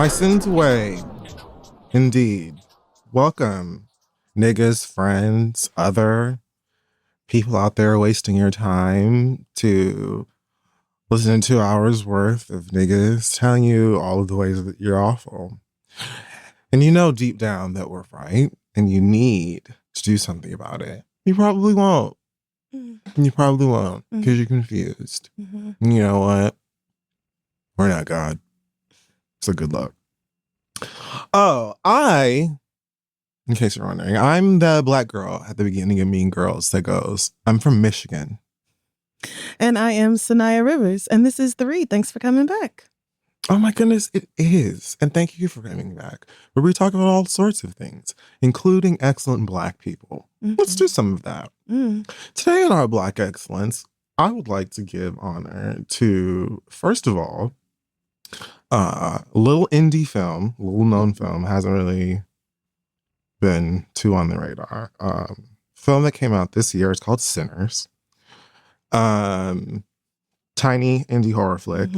My sins away. Indeed. Welcome, niggas, friends, other people out there wasting your time to listen to 2 hours worth of niggas telling you all of the ways that you're awful. And you know deep down that we're right and you need to do something about it. You probably won't. You probably won't because you're confused. And you know what? We're not God. So good luck. Oh, in case you're wondering, I'm the black girl at the beginning of Mean Girls that goes, I'm from Michigan. And I am Sanaya Rivers, and this is The Read. Thanks for coming back. Oh my goodness, it is. And thank you for coming back. Where we talk about all sorts of things, including excellent black people. Let's do some of that. Today in our Black Excellence, I would like to give honor to, first of all, a little indie film, little known film, hasn't really been too on the radar. Film that came out this year, it's called Sinners. Tiny indie horror flick.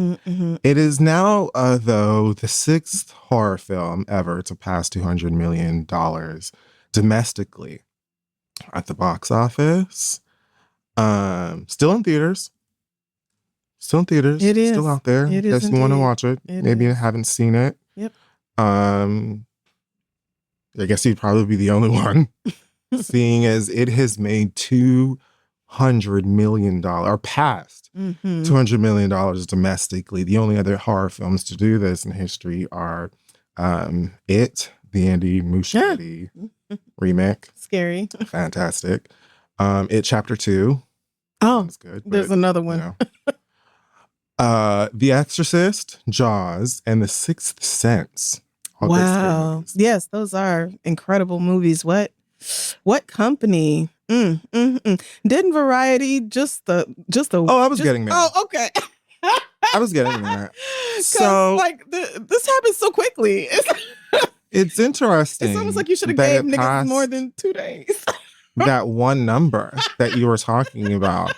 It is now, though, the 6th horror film ever to pass $200 million domestically at the box office. Still in theaters. It is. Still out there. It is. If you want to watch it. Maybe you is. haven't seen it. Yep. I guess you'd probably be the only one, seeing as it has made $200 million, or passed $200 million domestically. The only other horror films to do this in history are It, the Andy Muschietti remake. Scary. Fantastic. It Chapter 2. Oh, that's good. There's another one. You know. The Exorcist, Jaws, and The Sixth Sense. Wow. Yes, those are incredible movies. What company? Didn't Variety just the Oh, I was getting there. Oh, okay. I was getting there. So this happens so quickly. It's interesting. It's almost like you should have gave niggas more than 2 days. That one number that you were talking about.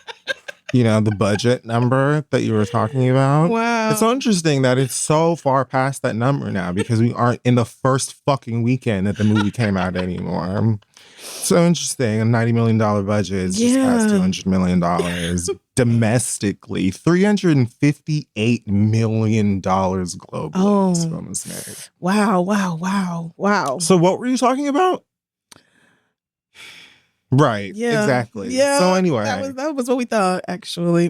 You know, the budget number that you were talking about. Wow. It's so interesting that it's so far past that number now because we aren't in the first fucking weekend that the movie came out anymore. So interesting. A $90 million budget is just past $200 million domestically. $358 million globally. Oh. This film is made. Wow. So what were you talking about? Right. Yeah. Exactly. Yeah. So anyway, that was what we thought, actually.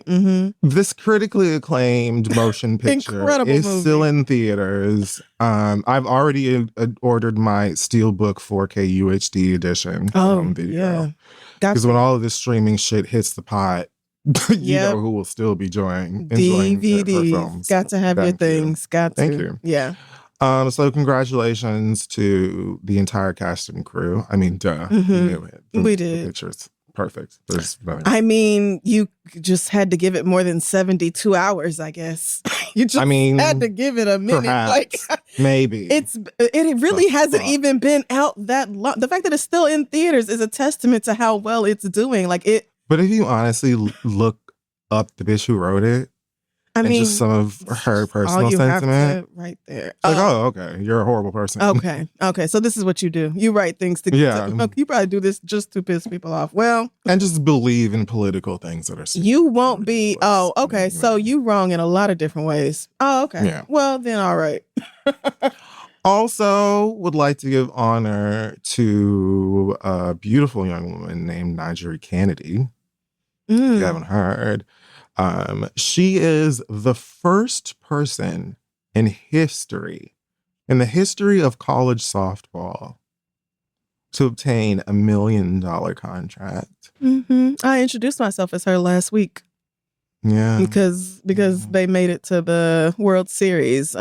This critically acclaimed motion picture Incredible is movie. still in theaters. I've already ordered my Steelbook 4K UHD edition Oh, video. yeah. Because when all of this streaming shit hits the pot, you know who will still be enjoying her DVDs. films. Got to have your things. Got to. Thank you. Yeah. So congratulations to the entire cast and crew. I mean, duh. We knew it. We did. The picture's perfect. There's nothing. I mean, you just had to give it more than 72 hours, I guess. You just had to give it a minute. Perhaps, maybe. It really hasn't even been out that long. The fact that it's still in theaters is a testament to how well it's doing. But if you honestly look up the bitch who wrote it, just some of her personal sentiment, right there. Like, okay, you're a horrible person. Okay. So this is what you do. You write things to you probably do this just to piss people off. Well, and just believe in political things that are. You won't be. Oh, okay. So you wrong in a lot of different ways. Oh, okay. Yeah. Well, then, all right. Also, would like to give honor to a beautiful young woman named Nigeri Kennedy. If you haven't heard. She is the first person in the history of college softball to obtain $1 million contract. I introduced myself as her last week. Yeah. Because they made it to the World Series.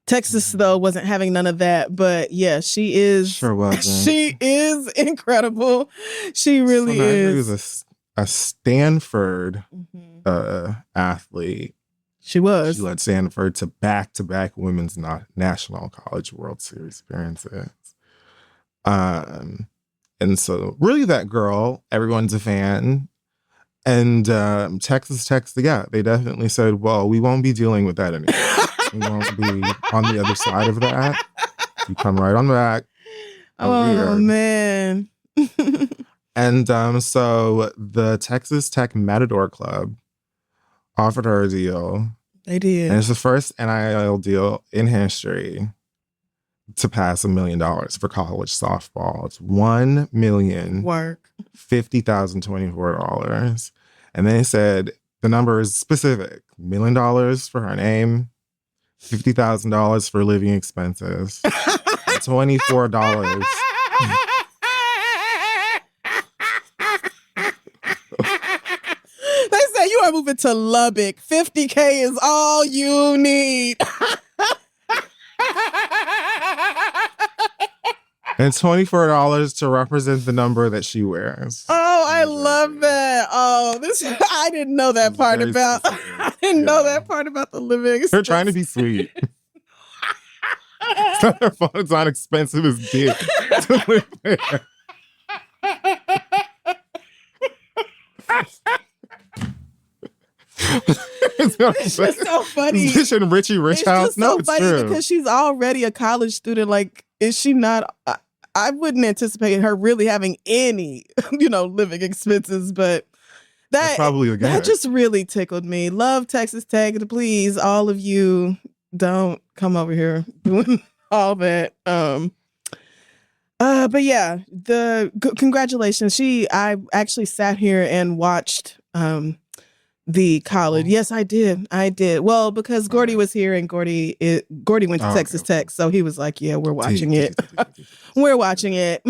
Texas, though, wasn't having none of that. But yeah, she is. Sure wasn't. She is incredible. She really is. A Stanford athlete. She was. She led Stanford to back-to-back women's national college World Series appearances. And so really that girl, everyone's a fan. And Texas, yeah, they definitely said, well, we won't be dealing with that anymore. We won't be on the other side of that. You come right on back. Oh, man. And so the Texas Tech Matador Club offered her a deal. They did. And it's the first NIL deal in history to pass $1 million for college softball. It's $1,050,024. And they said the number is specific. $1 million for her name, $50,000 for living expenses, $24. They said you are moving to Lubbock. $50K is all you need. And $24 to represent the number that she wears. Oh, I love that. Oh, I didn't know that part about. I didn't know that part about the living expense. They're trying to be sweet. It's not their fault. It's not expensive as dick to live there. It's just so funny. Is this in Richie Rich House? No, it's funny true. Because she's already a college student. Like, is she not? I wouldn't anticipate her really having any, living expenses. But that's probably that just really tickled me. Love Texas Tech. Please, all of you, don't come over here doing all that. But yeah, congratulations. I actually sat here and watched the college. Yes, I did. Well, because Gordy was here and Gordy went to Texas Tech, so he was like, "Yeah, we're watching it. We're watching it."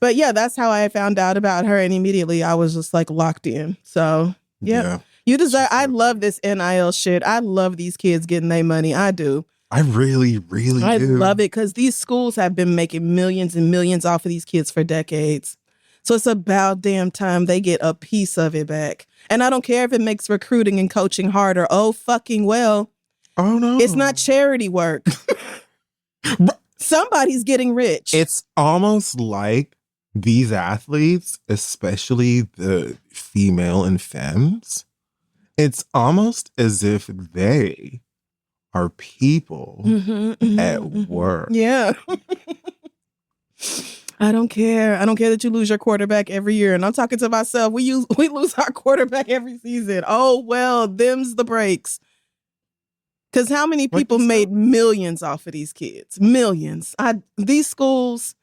But yeah, that's how I found out about her, and immediately I was just like locked in. So yeah. You deserve. I love this NIL shit. I love these kids getting their money. I do. I really, really do. I love it because these schools have been making millions and millions off of these kids for decades. So it's about damn time they get a piece of it back. And I don't care if it makes recruiting and coaching harder. Oh, fucking well. Oh, no. It's not charity work. Somebody's getting rich. It's almost like these athletes, especially the female and femmes, it's almost as if they are people at work. Yeah. I don't care. I don't care that you lose your quarterback every year. And I'm talking to myself. We lose our quarterback every season. Oh, well, them's the breaks. Because how many people made millions off of these kids? Millions. These schools,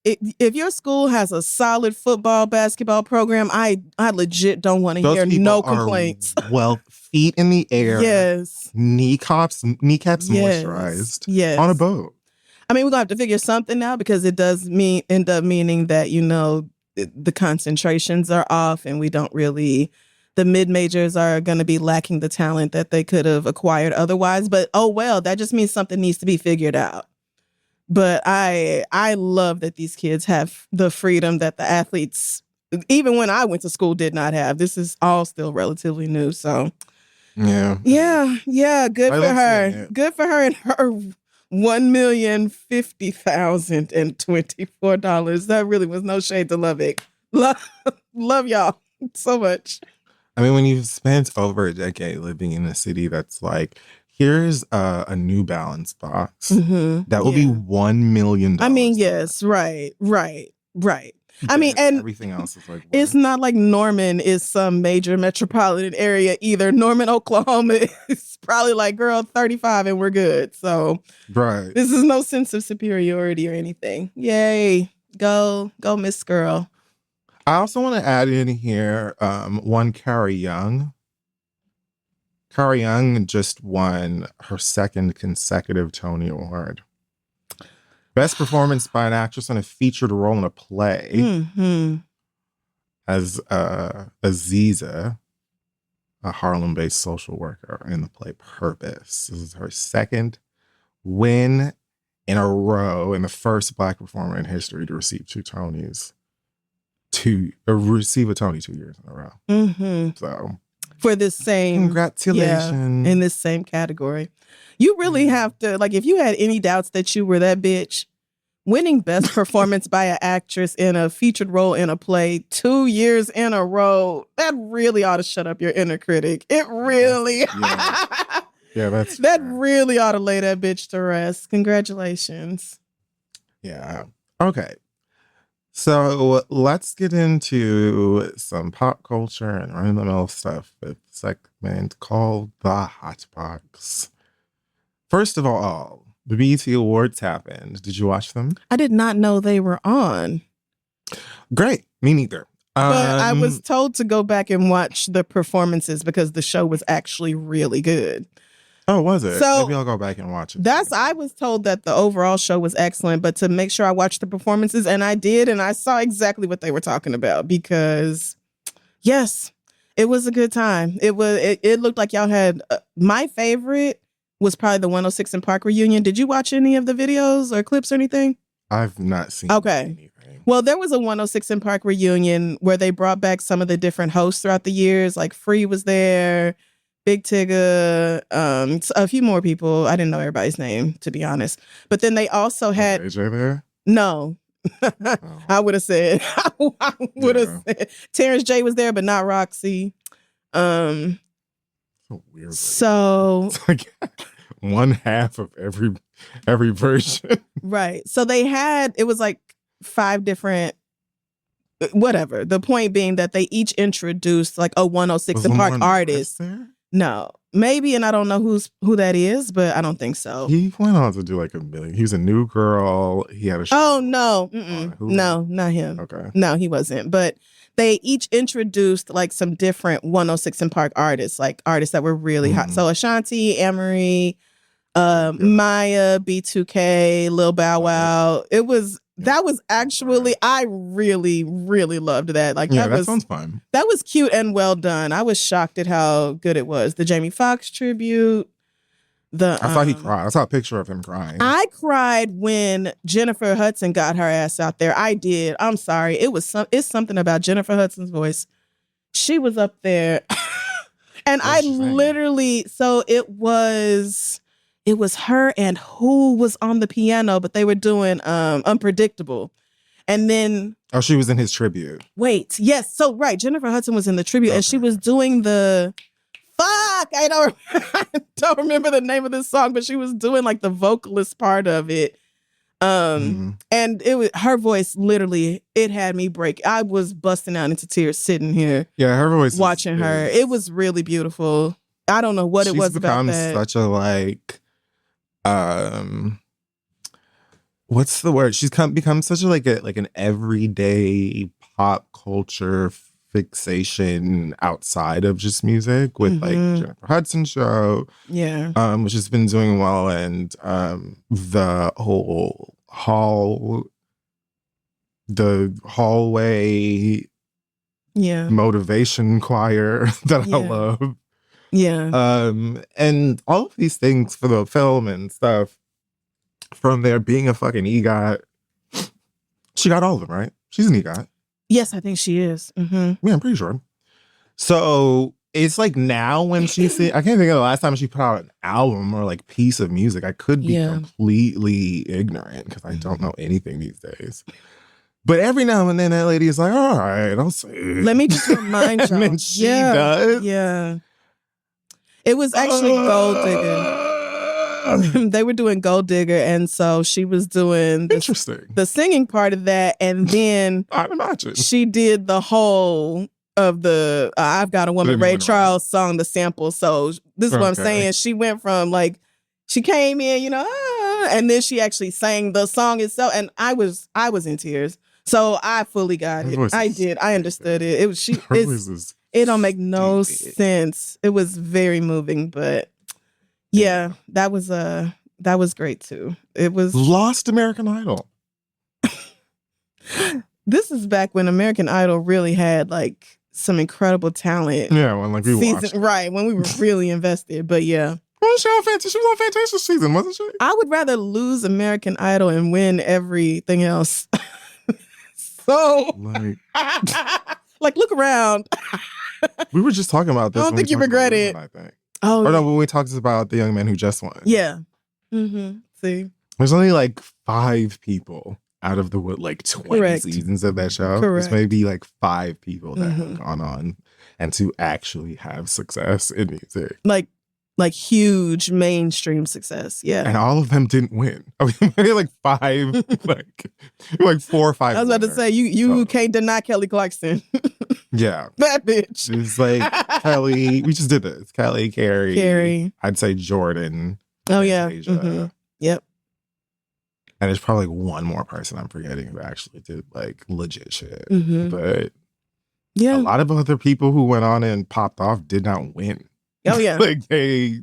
if your school has a solid football, basketball program, I legit don't want to hear no complaints. Well, feet in the air. Yes. Kneecaps moisturized. Yes. On a boat. I mean, we're going to have to figure something out because it does end up meaning that, the concentrations are off and we don't really, the mid-majors are going to be lacking the talent that they could have acquired otherwise. But, oh, well, that just means something needs to be figured out. But I love that these kids have the freedom that the athletes, even when I went to school, did not have. This is all still relatively new. So, yeah. Good for her. Good for her and her $1,050,024. That really was no shade to Lubbock. Love y'all so much. I mean, when you've spent over a decade living in a city that's like, here's a New Balance box that will be $1 million. I mean, yes, right. I mean, and everything else is like, it's not like Norman is some major metropolitan area either. Norman, Oklahoma is probably like, girl, 35 and we're good. So right. This is no sense of superiority or anything. Yay. Go Miss Girl. I also want to add in here one Carrie Young. Carrie Young just won her second consecutive Tony Award. Best performance by an actress in a featured role in a play as Aziza, a Harlem-based social worker in the play Purpose. This is her second win in a row and the first Black performer in history to receive two Tonys. Receive a Tony 2 years in a row. So for this same congratulations in this same category. You really have to, like, if you had any doubts that you were that bitch, winning best performance by an actress in a featured role in a play 2 years in a row, that really ought to shut up your inner critic. It really, Yeah, that's that fair. really ought to lay that bitch to rest. Congratulations. Yeah. Okay. So let's get into some pop culture and run-of-the-mill stuff with a segment called The Hot Box. First of all, the BET Awards happened. Did you watch them? I did not know they were on. Great. Me neither. But I was told to go back and watch the performances because the show was actually really good. Oh, was it? So maybe I'll go back and watch it. I was told that the overall show was excellent, but to make sure I watched the performances, and I did, and I saw exactly what they were talking about because, yes, it was a good time. It looked like y'all had, my favorite was probably the 106 in Park reunion. Did you watch any of the videos or clips or anything? I've not seen anything. Well, there was a 106 in Park reunion where they brought back some of the different hosts throughout the years. Like Free was there, Big Tigger, a few more people. I didn't know everybody's name, to be honest. But then they also had AJ there? No. Oh. I would have said said Terrence J was there, but not Roxy. So weird. So it's like one half of every version. Right. So it was like 5 different, whatever. The point being that they each introduced like a 106 in Park artist. No, maybe, and I don't know who that is, but I don't think so. He went on to do like a million. He was a New Girl. He had a show. Oh no, no, not him. Okay, no, he wasn't. But they each introduced like some different 106 in Park artists, like artists that were really hot. So Ashanti, Amory, Maya, B2K, Lil Bow Wow. That was actually, I really, really loved that. Like, that sounds fun. That was cute and well done. I was shocked at how good it was. The Jamie Foxx tribute. I saw he cried. I saw a picture of him crying. I cried when Jennifer Hudson got her ass out there. I did. I'm sorry. It's something about Jennifer Hudson's voice. She was up there. And I literally, so it was her and who was on the piano, but they were doing Unpredictable. And then she was in his tribute. Wait, yes. So right, Jennifer Hudson was in the tribute and she was doing I don't remember the name of this song, but she was doing like the vocalist part of it. And her voice literally, it had me break. I was busting out into tears sitting here. Yeah, her voice watching her. It was really beautiful. I don't know what it was about that. She's become such a like what's the word? She's become such a like an everyday pop culture fixation outside of just music with like Jennifer Hudson show. Yeah. Which has been doing well, and the whole hallway motivation choir that I love. Yeah. And all of these things for the film and stuff, from there being a fucking EGOT, she got all of them, right? She's an EGOT. Yes, I think she is. Mm-hmm. Yeah, I'm pretty sure. So it's like now when I can't think of the last time she put out an album or like piece of music. I could be completely ignorant because I don't know anything these days. But every now and then that lady is like, all right, I'll say it. Let me just remind you. And then she does. Yeah. It was actually Gold Digger. They were doing Gold Digger, and so she was doing the singing part of that, and then I'd imagine she did the whole of the I've Got a Woman Ray Charles song, the sample. So this is what I'm saying. She went from like, she came in, and then she actually sang the song itself, and I was in tears. So I fully got it. I did. I understood it. It was it don't make no sense. It was very moving, but yeah, that was great too. It was Lost American Idol. This is back when American Idol really had like some incredible talent. Yeah, when like we watched. Right, when we were really invested. But yeah. Well, she was on Fantasia season, wasn't she? I would rather lose American Idol and win everything else. So like look around. We were just talking about this. I don't think you regret it. I think. Oh, or no, when we talked about the young man who just won. Yeah. Mm-hmm. See, there's only like 5 people out of the 20 seasons of that show. Correct. There's maybe like 5 people that have gone on and to actually have success in music. Like like huge mainstream success. Yeah. And all of them didn't win. I mean, maybe like 5, like 4 or 5. I was about to say, you can't deny Kelly Clarkson. Yeah. That bitch. It's like Kelly. We just did this. Kelly, Carrie. I'd say Jordan. Oh, yeah. Yep. And there's probably one more person I'm forgetting who actually did like legit shit. But a lot of other people who went on and popped off did not win. Oh, yeah. Like they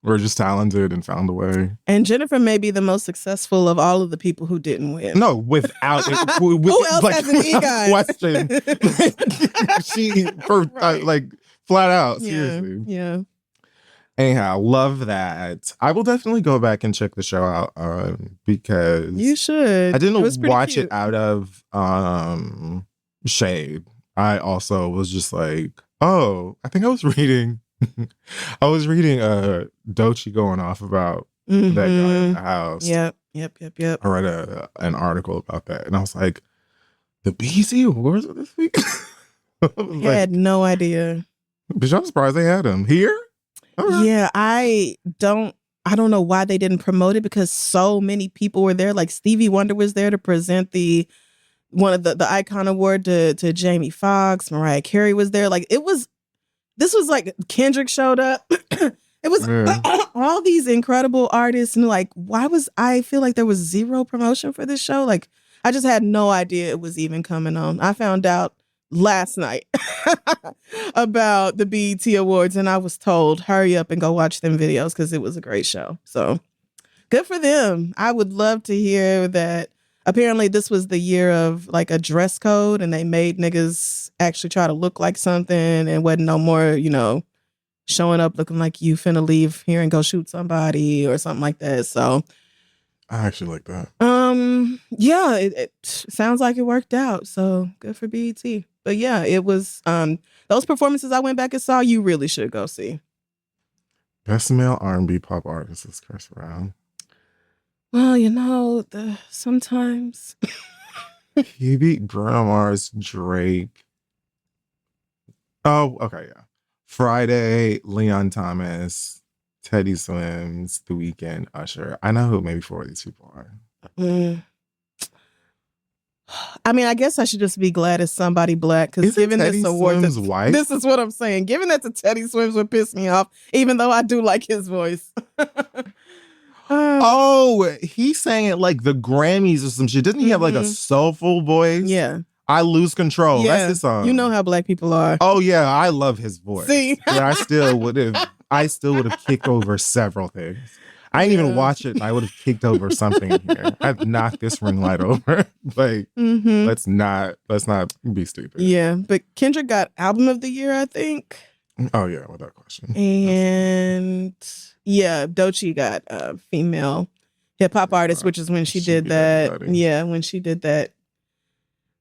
were just talented and found a way. And Jennifer may be the most successful of all of the people who didn't win. No, without it. Who else has an EGOT? Question. She, like, flat out, seriously. Yeah. Anyhow, love that. I will definitely go back and check the show out because you should. I didn't watch it out of shade. I also was just like, oh, I think I was reading Doechii going off about that guy in the house. Yep. I read an article about that, and I was like, the BET Awards of this week? I had no idea. But I'm surprised they had him here. Right. Yeah, I don't know why they didn't promote it because so many people were there. Like Stevie Wonder was there to present one of the Icon Award to Jamie Foxx. Mariah Carey was there. Like this was like Kendrick showed up. It was all these incredible artists, and like, I feel like there was zero promotion for this show. Like, I just had no idea it was even coming on. I found out last night about the BET Awards, and I was told, hurry up and go watch them videos because it was a great show. So good for them. I would love to hear that. Apparently this was the year of like a dress code, and they made niggas actually try to look like something, and wasn't no more, showing up looking like you finna leave here and go shoot somebody or something like that. So I actually like that. Yeah, it sounds like it worked out. So good for BET. But yeah, it was those performances I went back and saw, you really should go see. Best male R&B pop artist is Chris Brown. Well, sometimes he beat Bruno Mars, Drake. Oh, okay, yeah. Friday, Leon Thomas, Teddy Swims, The Weeknd, Usher. I know who maybe 4 of these people are. I mean, I guess I should just be glad it's somebody black, because given this award, white? This is what I'm saying. Given that the Teddy Swims would piss me off, even though I do like his voice. Oh, he's saying it like the Grammys or some shit. Doesn't he have like a soulful voice? Yeah. I Lose Control. Yeah. That's his song. You know how black people are. Oh yeah, I love his voice. See? But I still would have kicked over several things. I didn't even watch it, and I would have kicked over something in here. I've knocked this ring light over. Like, let's not be stupid. Yeah, but Kendrick got Album of the Year, I think. Oh yeah, without question. And yeah, Doechii got female hip hop artist, which is when she did that. Everybody. Yeah, when she did that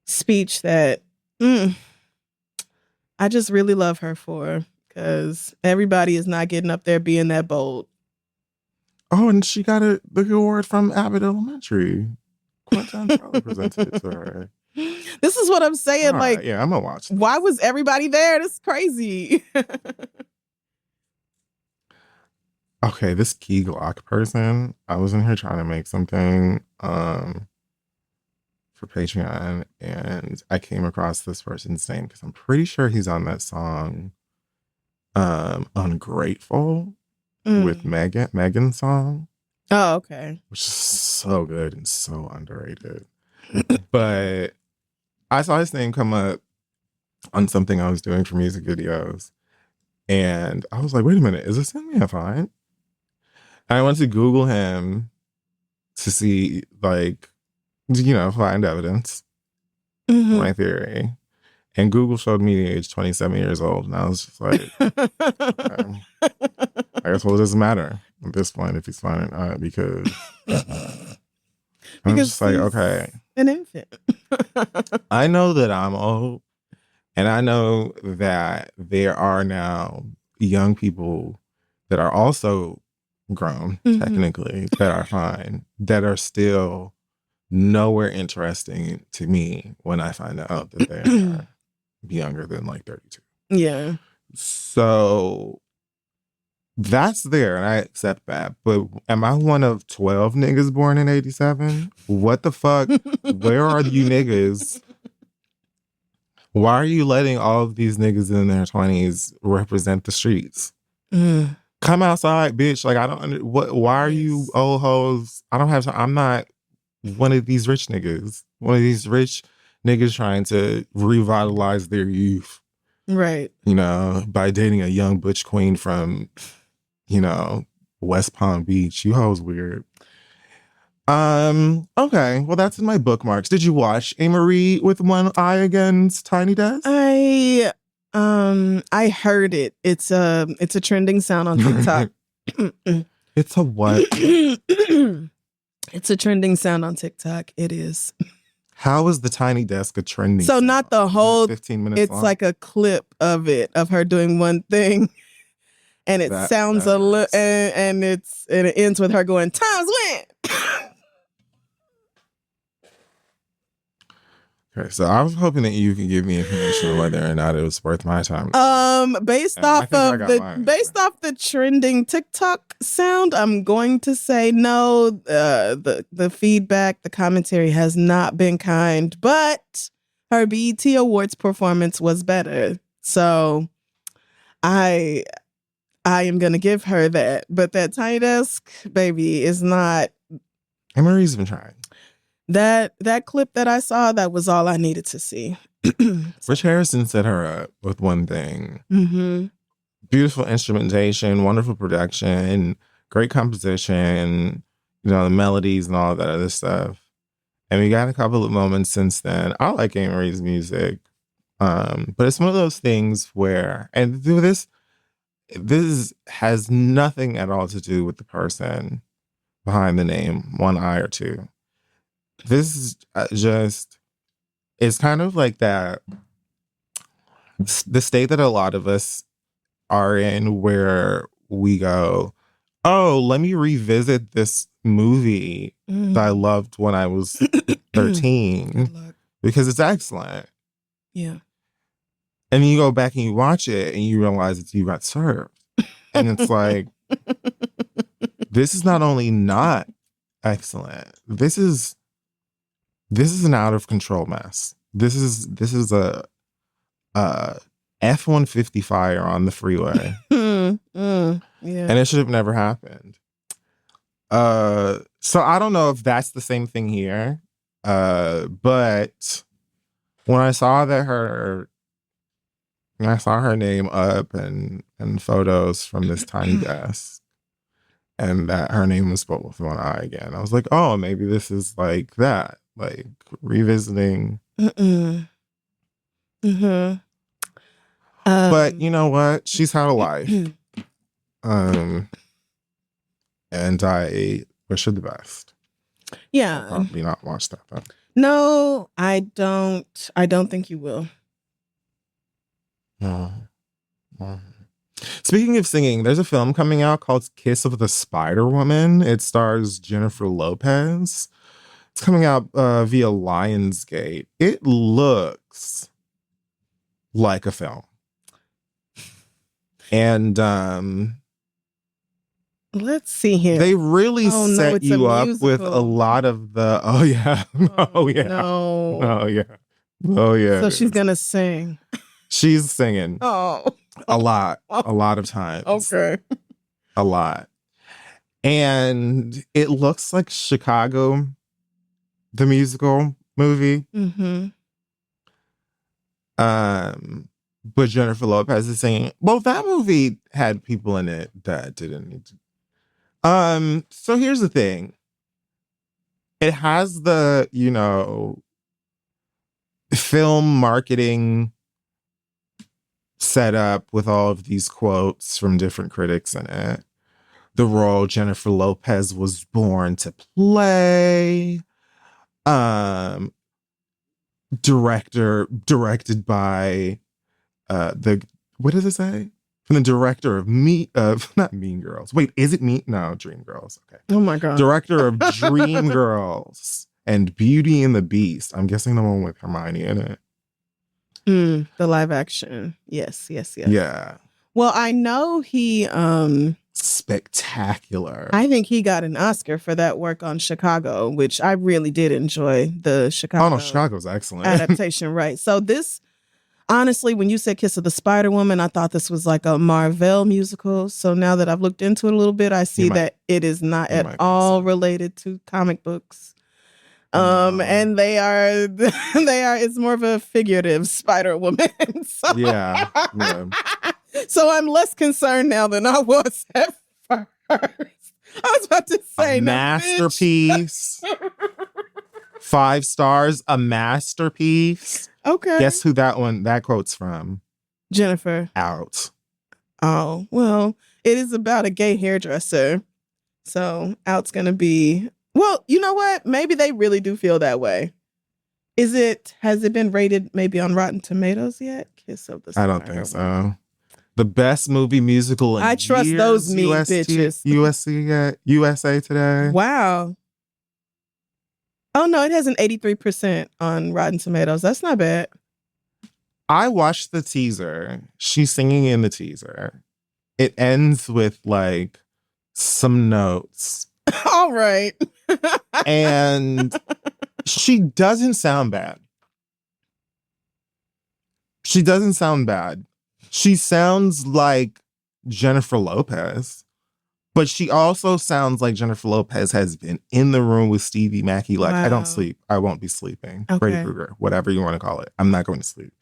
speech that I just really love her for, because everybody is not getting up there being that bold. Oh, and she got the award from Abbott Elementary. Quentin probably presented it to her. This is what I'm saying. All like, right, yeah, I'm gonna watch this. Why was everybody there? That's crazy. Okay, this Key Glock person, I was in here trying to make something for Patreon, and I came across this person's name because I'm pretty sure he's on that song Ungrateful with Megan's song. Oh, okay. Which is so good and so underrated. But I saw his name come up on something I was doing for music videos, and I was like, wait a minute, is this him? Yeah, fine. I went to Google him to see, like, find evidence for my theory. And Google showed me the age 27 years old. And I was just like, okay. I guess, well, it doesn't matter at this point if he's fine or not, because I'm just like, okay. An infant. I know that I'm old. And I know that there are now young people that are also grown, technically, that are fine, that are still nowhere interesting to me when I find out that they are younger than like 32. Yeah. So That's there, and I accept that. But am I one of 12 niggas born in 87? What the fuck? Where are you niggas? Why are you letting all of these niggas in their 20s represent the streets? Come outside, bitch. Like, I don't why are you old hoes? I don't have time. I'm not one of these rich niggas. One of these rich niggas trying to revitalize their youth. Right. You know, by dating a young butch queen from, you know, West Palm Beach. You hoes weird. Okay. Well, that's in my bookmarks. Did you watch Amory with One Eye Against Tiny Desk? I heard it. It's a trending sound on TikTok. It's a what? It's a trending sound on TikTok. It is. How is the Tiny Desk a trending So sound? not the whole 15 minutes it's long? like a clip of it, of her doing one thing. And it sounds a little and it ends with her going, "Times when." Okay, so I was hoping that you could give me information on whether or not it was worth my time. Based off the trending TikTok sound, I'm going to say no. The feedback, the commentary has not been kind, but her BET Awards performance was better. So I am gonna give her that. But that Tiny Desk baby is not. Amory's been trying. That clip that I saw, that was all I needed to see. Rich Harrison set her up with one thing. Mm-hmm. Beautiful instrumentation, wonderful production, great composition, you know, the melodies and all that other stuff. And we got a couple of moments since then. I like Amory's music. But it's one of those things where, and this has nothing at all to do with the person behind the name, One Eye or Two. This is just, it's kind of like that, the state that a lot of us are in where we go, oh, let me revisit this movie that I loved when I was 13 because it's excellent. Yeah. And then you go back and you watch it and you realize that you got served. And it's like, this is not only not excellent, this is an out of control mess. This is a F-150 fire on the freeway. Yeah. And it should have never happened. So I don't know if that's the same thing here. But when I saw her name up and photos from this Tiny Desk, and that her name was spelled with one eye again, I was like, oh, maybe this is like that. Like revisiting. But you know what? She's had a life. And I wish her the best. Yeah. I'll probably not watch that though. No, I don't think you will. Speaking of singing, there's a film coming out called Kiss of the Spider Woman. It stars Jennifer Lopez. It's coming out via Lionsgate. It looks like a film. And let's see here. They really set you up with a lot of the oh yeah. So she's gonna sing. She's singing. Oh. A lot of times. Okay. A lot. And it looks like Chicago, the musical movie. But Jennifer Lopez is saying, well, that movie had people in it that didn't need to. So here's the thing. It has the, you know, film marketing set up with all of these quotes from different critics in it. The role Jennifer Lopez was born to play. Directed by what does it say? From the director of not Mean Girls. Wait, is it No, Dream Girls. Okay. Oh my God. Director of Dream Girls and Beauty and the Beast. I'm guessing the one with Hermione in it. The live action. Yes. Yeah. Well, I know he spectacular. I think he got an Oscar for that work on Chicago, which I really did enjoy the Chicago. Oh no, Chicago's excellent. Adaptation, right. So this, honestly, when you said Kiss of the Spider Woman, I thought this was like a Marvel musical. So now that I've looked into it a little bit, I see that it is not at all related to comic books. And they are it's more of a figurative Spider Woman. So, yeah. So I'm less concerned now than I was at first. I was about to say a masterpiece. 5 stars, a masterpiece. Okay. Guess who that quote's from? Jennifer. Out. Oh, well, it is about a gay hairdresser. So Out's gonna be, well, you know what? Maybe they really do feel that way. Has it been rated maybe on Rotten Tomatoes yet? Kiss of the Spider. I don't think so. The best movie musical in I trust years, those mean bitches. USA Today. Wow. Oh no, it has an 83% on Rotten Tomatoes. That's not bad. I watched the teaser. She's singing in the teaser. It ends with like some notes. All right. And she doesn't sound bad. She doesn't sound bad. She sounds like Jennifer Lopez, but she also sounds like Jennifer Lopez has been in the room with Stevie Mackey. Like, wow. I don't sleep. I won't be sleeping. Okay. Freddy Krueger, whatever you want to call it. I'm not going to sleep.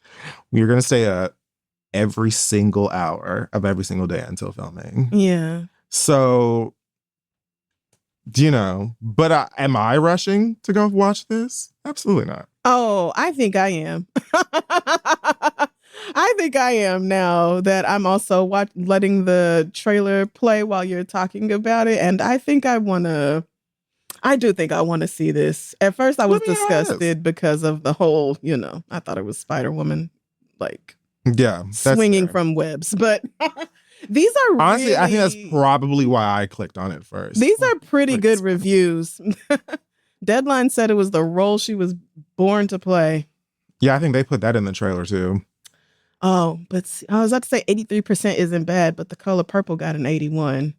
We're going to stay up every single hour of every single day until filming. Yeah. So, but am I rushing to go watch this? Absolutely not. Oh, I think I am. I think I am now that I'm also letting the trailer play while you're talking about it. And I do think I want to see this. At first I was disgusted because of the whole, I thought it was Spider-Woman, like swinging from webs. But these are honestly, I think that's probably why I clicked on it first. These are pretty good reviews. Deadline said it was the role she was born to play. Yeah, I think they put that in the trailer too. Oh, but I was about to say 83% isn't bad, but The Color Purple got an 81.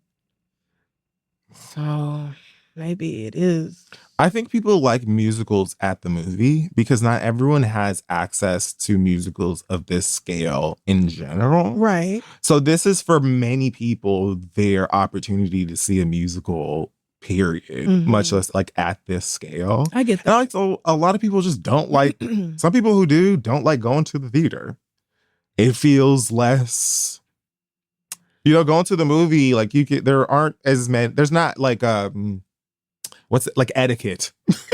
So maybe it is. I think people like musicals at the movie because not everyone has access to musicals of this scale in general. Right. So this is for many people their opportunity to see a musical, period, much less like at this scale. I get that. And so a lot of people just don't like, some people who don't like going to the theater. It feels less, going to the movie, like there aren't as many, there's not like, what's it, like etiquette.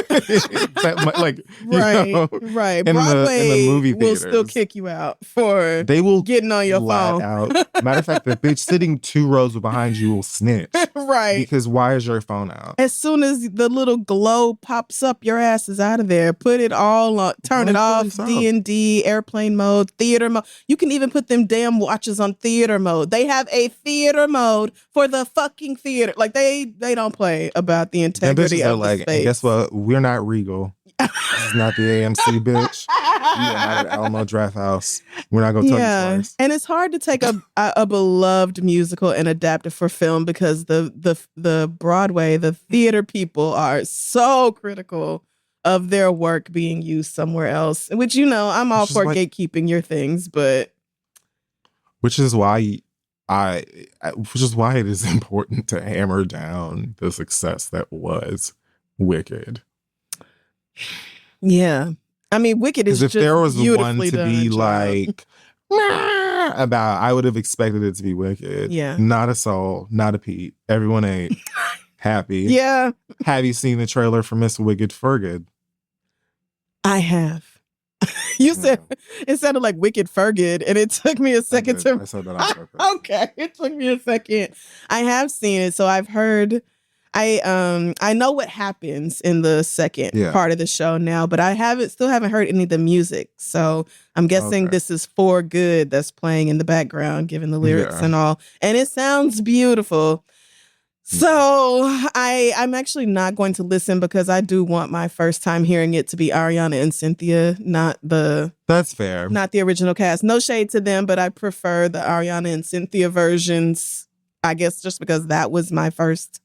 Like, right. Broadway in the movie will theaters, still kick you out for they will getting on your phone. Out. Matter of fact, the bitch sitting 2 rows behind you will snitch. Right. Because why is your phone out? As soon as the little glow pops up, your ass is out of there. Put it all on, turn it off, D&D, airplane mode, theater mode. You can even put them damn watches on theater mode. They have a theater mode for the fucking theater. Like they don't play about the integrity of the space. And guess what? We're not Regal. This is not the AMC, bitch. We are not at Alamo Draft House. We're not going to tell you twice. And it's hard to take a beloved musical and adapt it for film because the Broadway, the theater people are so critical of their work being used somewhere else. Which, I'm all for gatekeeping your things, but which is why it is important to hammer down the success that was Wicked. Yeah. I mean, Wicked is just if there was one to done, be like about, I would have expected it to be Wicked. Yeah. Not a soul, not a peep. Everyone ain't happy. Yeah. Have you seen the trailer for Miss Wicked Fergid? I have. You said it sounded like Wicked Fergid, and it took me a second I said that on purpose. Okay, it took me a second. I have seen it, so I've heard. I know what happens in the second part of the show now, but I still haven't heard any of the music. So I'm guessing this is For Good that's playing in the background, given the lyrics and all, and it sounds beautiful. So I'm actually not going to listen because I do want my first time hearing it to be Ariana and Cynthia, That's fair. Not the original cast. No shade to them, but I prefer the Ariana and Cynthia versions. I guess just because that was my first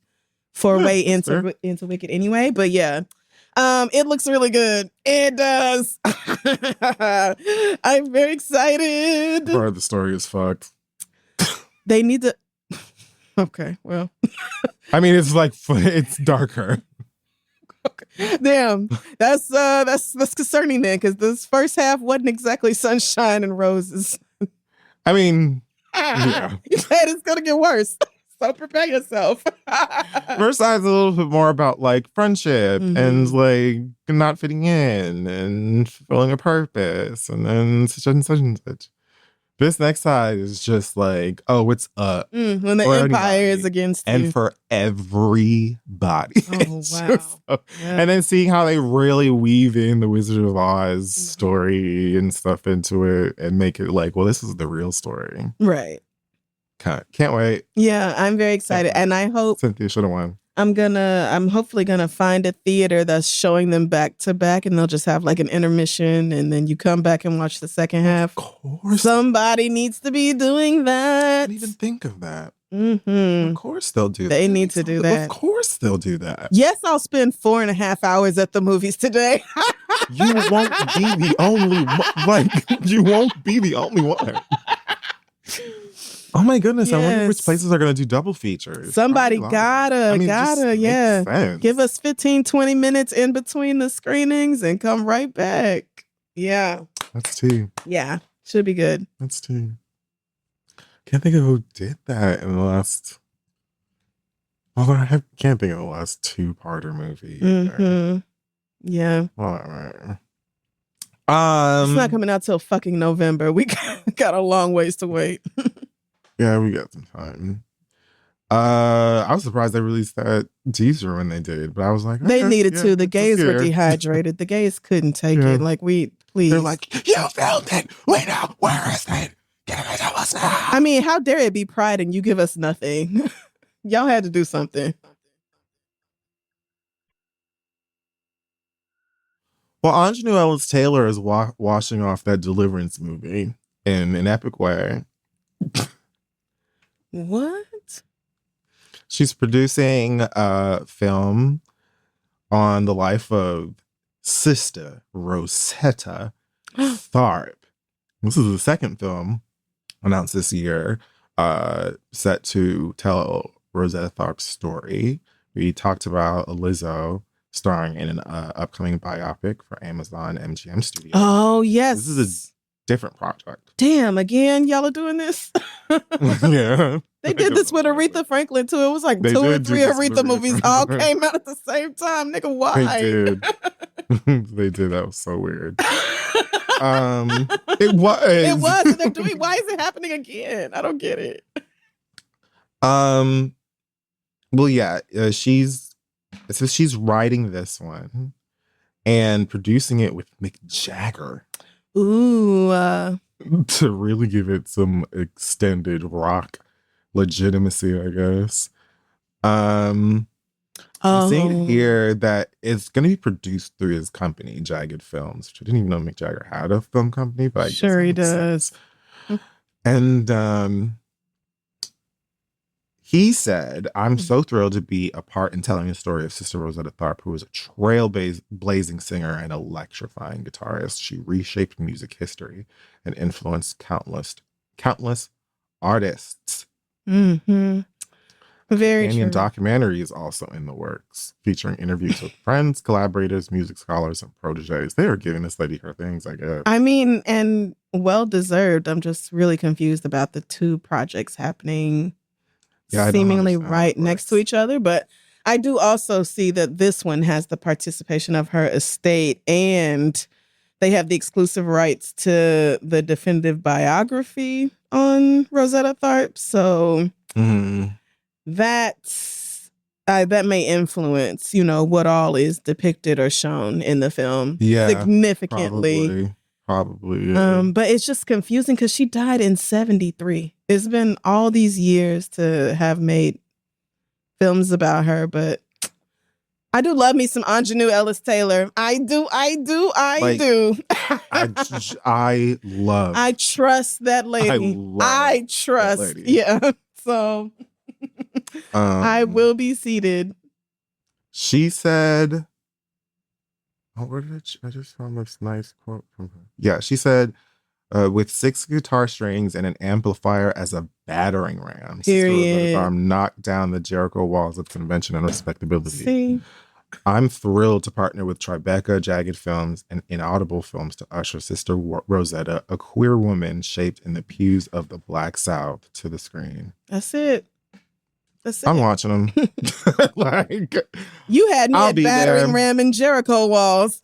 foray into Wicked anyway. But yeah, it looks really good. It does. I'm very excited. Bro, the story is fucked. They need to. Okay, well. I mean, it's like it's darker. Okay. Damn, that's concerning then, because this first half wasn't exactly sunshine and roses. I mean, yeah. You said it's gonna get worse, so prepare yourself. First side's a little bit more about like friendship and like not fitting in and fulfilling a purpose, and then such and such and such. This next side is just like, oh, what's up? When the empire is against you. And for everybody. Oh, wow. And then seeing how they really weave in the Wizard of Oz story and stuff into it and make it like, well, this is the real story. Right. Can't wait. Yeah, I'm very excited. And I hope Cynthia should have won. I'm hopefully gonna find a theater that's showing them back to back, and they'll just have like an intermission, and then you come back and watch the second half. Of course, somebody needs to be doing that. I didn't even think of that. Of course, they'll do that. They need to do that. Of course, they'll do that. Yes, I'll spend 4.5 hours at the movies today. You won't be the only one. Like, you won't be the only one. Oh my goodness, yes. I wonder which places are going to do double features. Somebody gotta, yeah. Give us 15, 20 minutes in between the screenings and come right back. Yeah. That's tea. Yeah, should be good. That's tea. Can't think of who did that in the last... Although I can't think of the last two-parter movie. Yeah. Whatever. It's not coming out till fucking November. We got a long ways to wait. Yeah, we got some time. I was surprised they released that teaser when they did, but I was like, they needed to. The gays were dehydrated. The gays couldn't take it. Like, please. They're like, you filmed it. Wait now, where is it? Give it to us now. I mean, how dare it be Pride and you give us nothing? Y'all had to do something. Well, Anjanou Ellis Taylor is washing off that Deliverance movie in an epic way. What? She's producing a film on the life of Sister Rosetta Tharpe. This is the second film announced this year, set to tell Rosetta Tharpe's story. We talked about Lizzo starring in an upcoming biopic for Amazon MGM Studios. Oh, yes. This is a different project. Damn, again, y'all are doing this? Yeah. They did this with Aretha Franklin, too. It was like 2 or 3 Aretha movies all came out at the same time. Nigga, why? They did. They did. That was so weird. It was. It was. They're doing, why is it happening again? I don't get it. Well, yeah, she's writing this one and producing it with Mick Jagger. Ooh. To really give it some extended rock legitimacy, I guess. I'm seeing here that it's going to be produced through his company, Jagged Films, which I didn't even know Mick Jagger had a film company, but I sure he does. And he said, I'm so thrilled to be a part in telling the story of Sister Rosetta Tharpe, who was a trailblazing singer and electrifying guitarist. She reshaped music history and influenced countless artists. Very true. Documentary is also in the works, featuring interviews with friends, collaborators, music scholars, and proteges. They are giving this lady her things, I guess. I mean, and well-deserved. I'm just really confused about the two projects happening seemingly right next to each other. But I do also see that this one has the participation of her estate, and they have the exclusive rights to the definitive biography on Rosetta Tharpe. So that may influence, what all is depicted or shown in the film significantly. Probably. Yeah. But it's just confusing because she died in 1973. It's been all these years to have made films about her, but I do love me some Anjanou Ellis Taylor. I do. I love. I trust that lady. I trust. That lady. Yeah. So I will be seated. She said, oh, where did I just found this nice quote from her. Yeah, she said, with 6 guitar strings and an amplifier as a battering ram. Period. Arm knocked down the Jericho walls of convention and respectability. See? I'm thrilled to partner with Tribeca, Jagged Films, and Inaudible Films to usher Sister Rosetta, a queer woman shaped in the pews of the Black South, to the screen. That's it. I'm watching them. Like, you had me I'll at be battering there. ram and Jericho walls.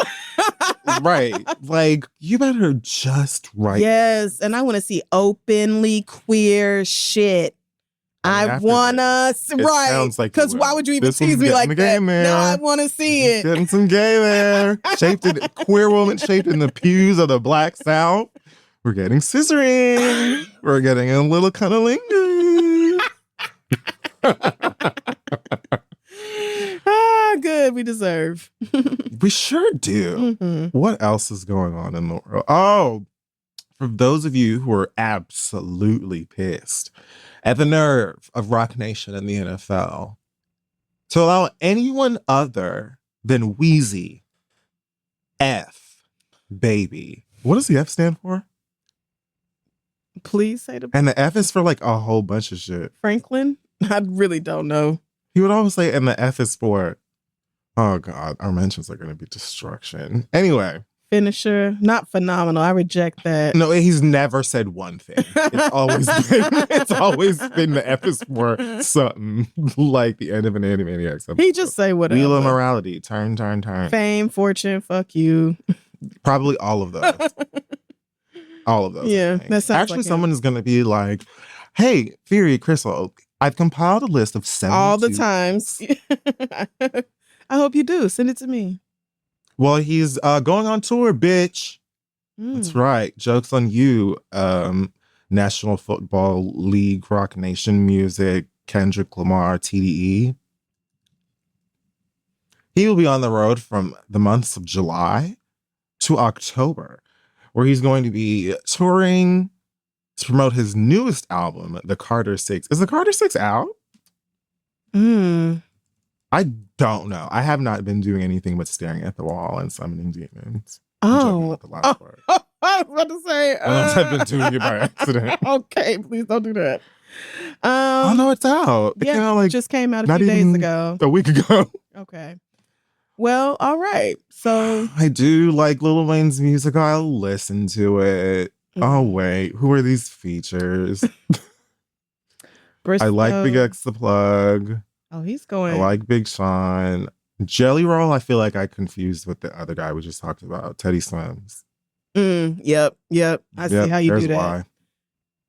Right. Like, you better just write. Yes. And I want to see openly queer shit. I want us, right. Sounds like because why would you even tease me like that? No, I want to see it. Getting some gay there. Queer woman shaped in the pews of the Black South. We're getting scissoring. We're getting a little cunnilingus. Good. We deserve. We sure do. Mm-hmm. What else is going on in the world? Oh, for those of you who are absolutely pissed at the nerve of Rock Nation and the NFL to allow anyone other than Wheezy F baby. What does the F stand for? Please say the. And the F is for like a whole bunch of shit. Franklin? I really don't know. He would always say, and the F is for, oh God, our mentions are going to be destruction. Anyway. Finisher, not phenomenal. I reject that. No, he's never said one thing. It's always been the F is for something like the end of an Animaniacs. He just say whatever. Wheel of morality, turn. Fame, fortune, fuck you. Probably all of those. All of those. Yeah, that sounds actually, like someone is going to be like, "Hey, Fury, Crissle, I've compiled a list of 72 all the times. I hope you do. Send it to me." Well, he's going on tour, bitch. That's right. Joke's on you, National Football League, Rock Nation Music, Kendrick Lamar, TDE. He will be on the road from the months of July to October, where he's going to be touring to promote his newest album, The Carter 6. Is The Carter 6 out? I don't know. I have not been doing anything but staring at the wall and summoning demons. Oh. I was about to say. Unless I've been doing it by accident. Okay, please don't do that. Oh, no, it's out. It just came out a few days ago. A week ago. Okay. Well, all right. So. I do like Lil Wayne's music. I'll listen to it. Oh, wait. Who are these features? I like Big X the Plug. Oh, he's going. I like Big Sean. Jelly Roll, I feel like I confused with the other guy we just talked about, Teddy Swims. Yep. I see how you do that.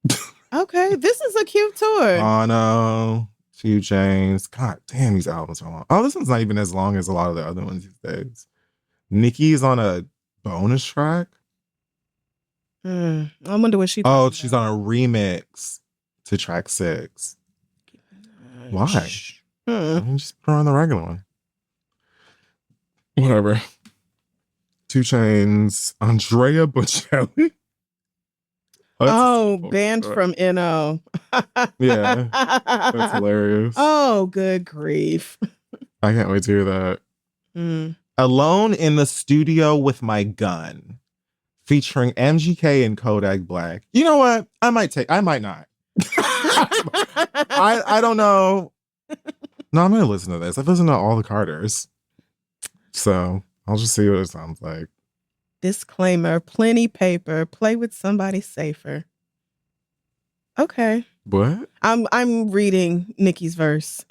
Why. Okay, this is a cute tour. Bono, 2 Chainz. God damn, these albums are long. Oh, this one's not even as long as a lot of the other ones these days. Nicki's on a bonus track. I wonder what she. Oh, she's on a remix to track 6. Why? Just put her on the regular one. Whatever. 2 Chainz, Andrea Bocelli. Banned from NO. Yeah, that's hilarious. Oh, good grief. I can't wait to hear that. Alone in the Studio with My Gun, featuring MGK and Kodak Black. You know what? I might not. I don't know. No, I'm going to listen to this. I've listened to all the Carters. So I'll just see what it sounds like. Disclaimer, plenty paper, play with somebody safer. Okay. What? I'm reading Nicki's verse.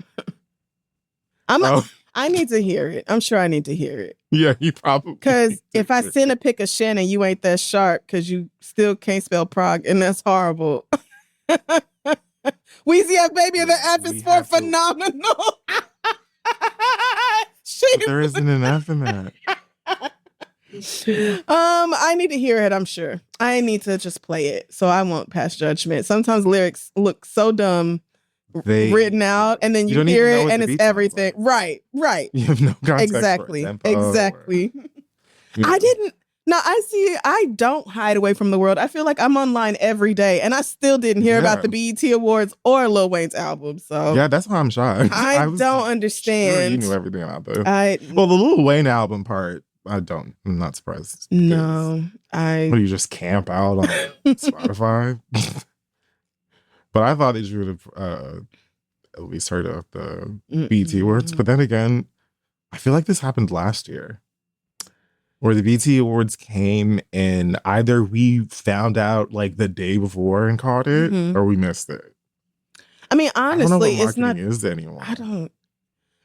I need to hear it. I'm sure I need to hear it. Yeah, you probably. Because if I send a pic of Shannon, you ain't that sharp because you still can't spell Prague, and that's horrible. Weezy F baby, and the F is for phenomenal. There isn't an F in that. I need to hear it, I'm sure. I need to just play it so I won't pass judgment. Sometimes lyrics look so dumb written out, and then you hear it and it's everything. Like. Right. You have no context Exactly. for it. Exactly. I didn't. No, I don't hide away from the world. I feel like I'm online every day, and I still didn't hear about the BET Awards or Lil Wayne's album. So yeah, that's why I'm shocked. I was don't sure understand. you knew everything about this. Well, the Lil Wayne album part, I'm not surprised. No, you just camp out on Spotify. But I thought that you would have at least heard of the BET Awards. But then again, I feel like this happened last year, where the BET Awards came and either we found out like the day before and caught it, or we missed it. I mean, honestly, it's not is anymore.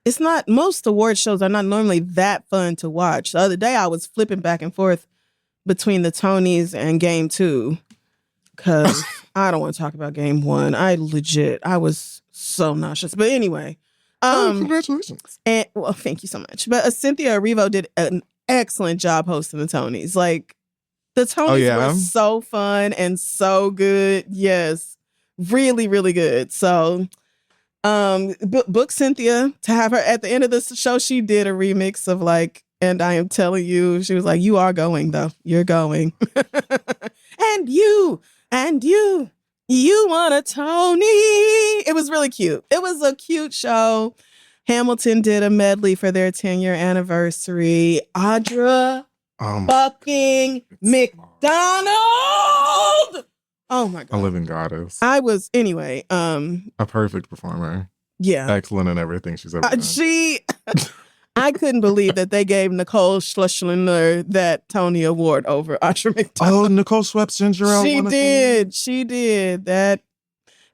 It's not. Most award shows are not normally that fun to watch. The other day, I was flipping back and forth between the Tonys and Game 2 because I don't want to talk about Game 1. I was so nauseous. But anyway, congratulations. And well, thank you so much. But Cynthia Erivo did an excellent job hosting the Tonys. Like the Tonys were so fun and so good. Yes, really, really good. So. Book Cynthia to have her at the end of the show. She did a remix of like, and I am telling you, she was like, you are going though. You're going. and you want a Tony. It was really cute. It was a cute show. Hamilton did a medley for their 10-year anniversary. Audra fucking McDonald. Oh my God. A living goddess. I was, anyway. A perfect performer. Yeah. Excellent in everything she's ever done. I couldn't believe that they gave Nicole Schlesinger that Tony Award over Audra McDonald. Oh, Nicole swept Ginger out. She did. That.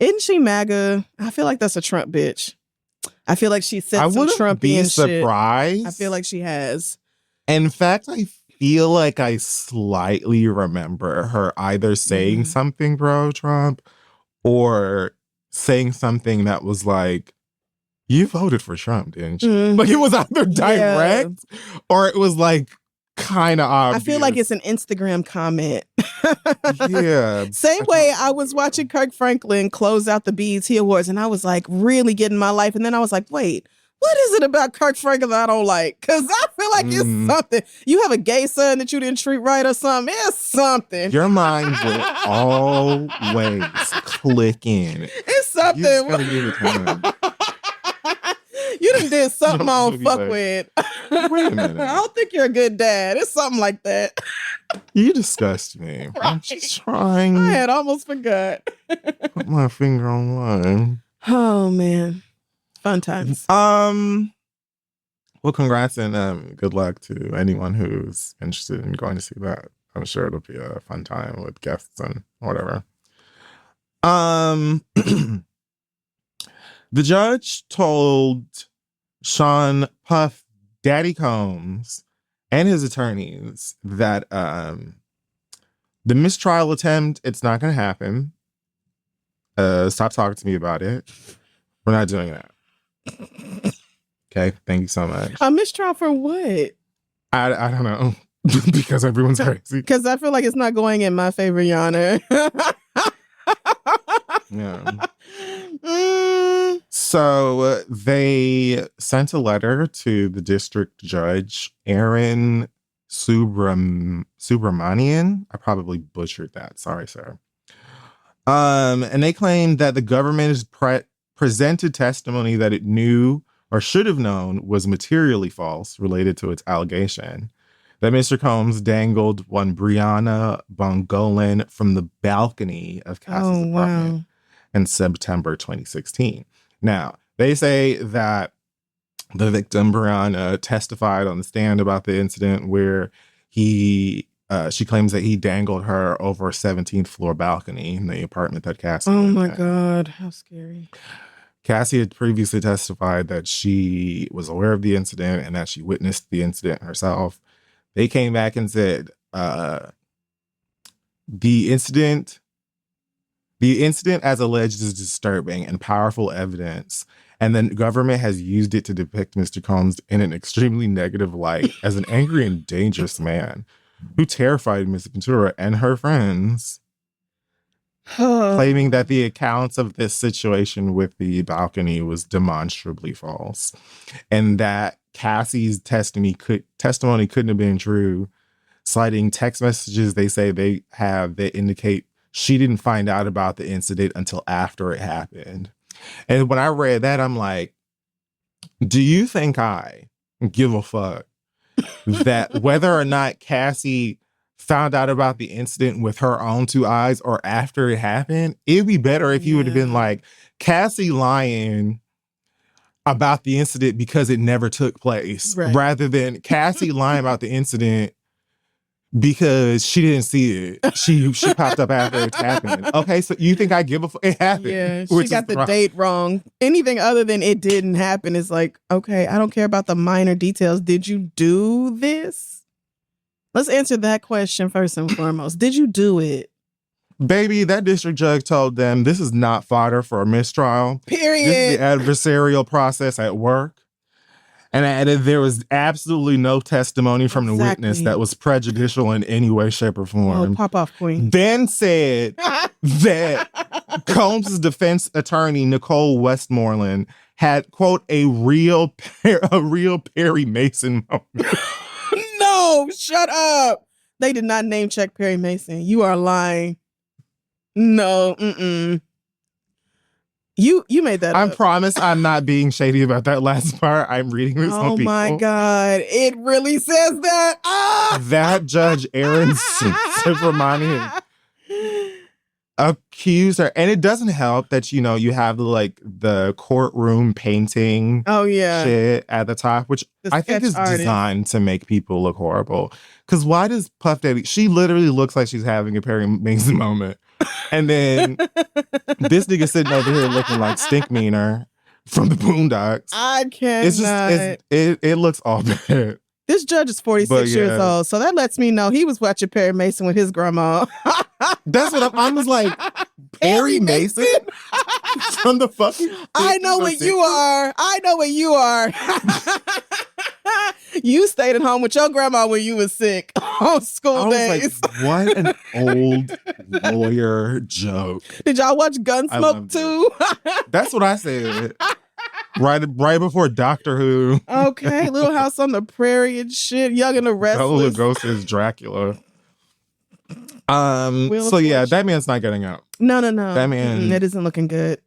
Isn't she MAGA? I feel like that's a Trump bitch. I feel like she said some Trumpian shit. Surprised. I feel like she has. In fact, I feel like I slightly remember her either saying something pro-Trump or saying something that was like, you voted for Trump, didn't you? Like it was either direct or it was like kind of obvious. I feel like it's an Instagram comment. Yeah. Same way I was watching Kirk Franklin close out the BET Awards and I was like really getting my life. And then I was like, wait, what is it about Kirk Franklin that I don't like? Because I feel like it's something. You have a gay son that you didn't treat right or something. It's something. Your mind will always click in. It's something. You just gotta give it time. You done did something I don't fuck with. Wait a minute. I don't think you're a good dad. It's something like that. You disgust me. Right. I'm just trying. I had almost forgot. Put my finger on one. Oh, man. Fun times. Well, congrats and good luck to anyone who's interested in going to see that. I'm sure it'll be a fun time with guests and whatever. The judge told Sean Puff Daddy Combs and his attorneys that the mistrial attempt, it's not going to happen. Stop talking to me about it. We're not doing that. Okay, thank you so much. A mistrial for what? I don't know. Because everyone's crazy. Because I feel like it's not going in my favor, Yana. Yeah. So they sent a letter to the district judge, Aaron Subramanian. I probably butchered that. Sorry, sir. And they claimed that the government has presented testimony that it knew or should have known was materially false related to its allegation that Mr. Combs dangled one Brianna Bongolan from the balcony of Cassie's apartment in September 2016. Now, they say that the victim, Brianna, testified on the stand about the incident where she claims that he dangled her over a 17th floor balcony in the apartment that Cassie lived in. Oh my God, how scary. Cassie had previously testified that she was aware of the incident and that she witnessed the incident herself. They came back and said the incident as alleged is disturbing and powerful evidence, and the government has used it to depict Mr. Combs in an extremely negative light as an angry and dangerous man who terrified Ms. Ventura and her friends, claiming that the accounts of this situation with the balcony was demonstrably false and that Cassie's testimony couldn't have been true citing text messages they say they have that indicate she didn't find out about the incident until after it happened. And when I read that, I'm like, do you think I give a fuck that whether or not Cassie found out about the incident with her own two eyes or after it happened? It'd be better if you would have been like, Cassie lying about the incident because it never took place, rather than Cassie lying about the incident because she didn't see it. She popped up after it happened. Okay, so you think I give a fuck? It happened. Yeah, she got the date wrong. Anything other than it didn't happen is like, okay, I don't care about the minor details. Did you do this? Let's answer that question first and foremost. Did you do it? Baby, that district judge told them this is not fodder for a mistrial. Period. This is the adversarial process at work. And added there was absolutely no testimony from the witness that was prejudicial in any way, shape, or form. Oh, pop off, queen. Then said that Combs' defense attorney, Nicole Westmoreland, had, quote, a real Perry Mason moment. No, shut up. They did not name check Perry Mason. You are lying. No, You made that up. I promise I'm not being shady about that last part. I'm reading this on people. Oh my God. It really says that. Ah! That Judge Aaron Subramanian accused her. And it doesn't help that, you know, you have the courtroom painting shit at the top, which I think is designed to make people look horrible. Because why does Puff Daddy, she literally looks like she's having a Perry Mason moment. And then this nigga sitting over here looking like Stinkmeaner from the Boondocks. I can't. It's just, it looks all bad. This judge is 46 years old, so that lets me know he was watching Perry Mason with his grandma. That's what I was like, Perry Mason? From the fucking... I know what you are. I know what you are. You stayed at home with your grandma when you was sick on school days. Like, what an old lawyer joke. Did y'all watch Gunsmoke too? That's what I said. Right before Doctor Who. Okay, Little House on the Prairie and shit. Young and the Restless. Bela Lugosi's Dracula. So yeah, that man's not getting out. No. That man. It isn't looking good.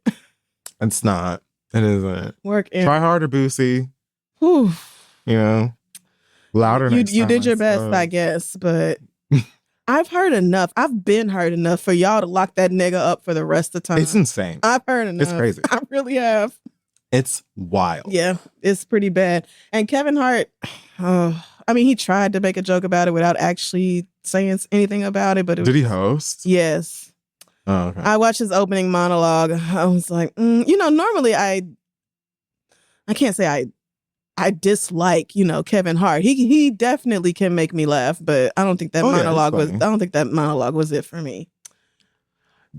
It's not. It isn't. Work in. Try harder, Boosie. Whew. You know, louder. You did your best, I guess, but I've heard enough. I've been heard enough for y'all to lock that nigga up for the rest of the time. It's insane. I've heard enough. It's crazy. I really have. It's wild. Yeah, it's pretty bad. And Kevin Hart, I mean, he tried to make a joke about it without actually saying anything about it. But did he host? Yes. Oh, okay. I watched his opening monologue. I was like, you know, normally I can't say I dislike, you know, Kevin Hart. He definitely can make me laugh, but I don't think that monologue was. I don't think that monologue was it for me.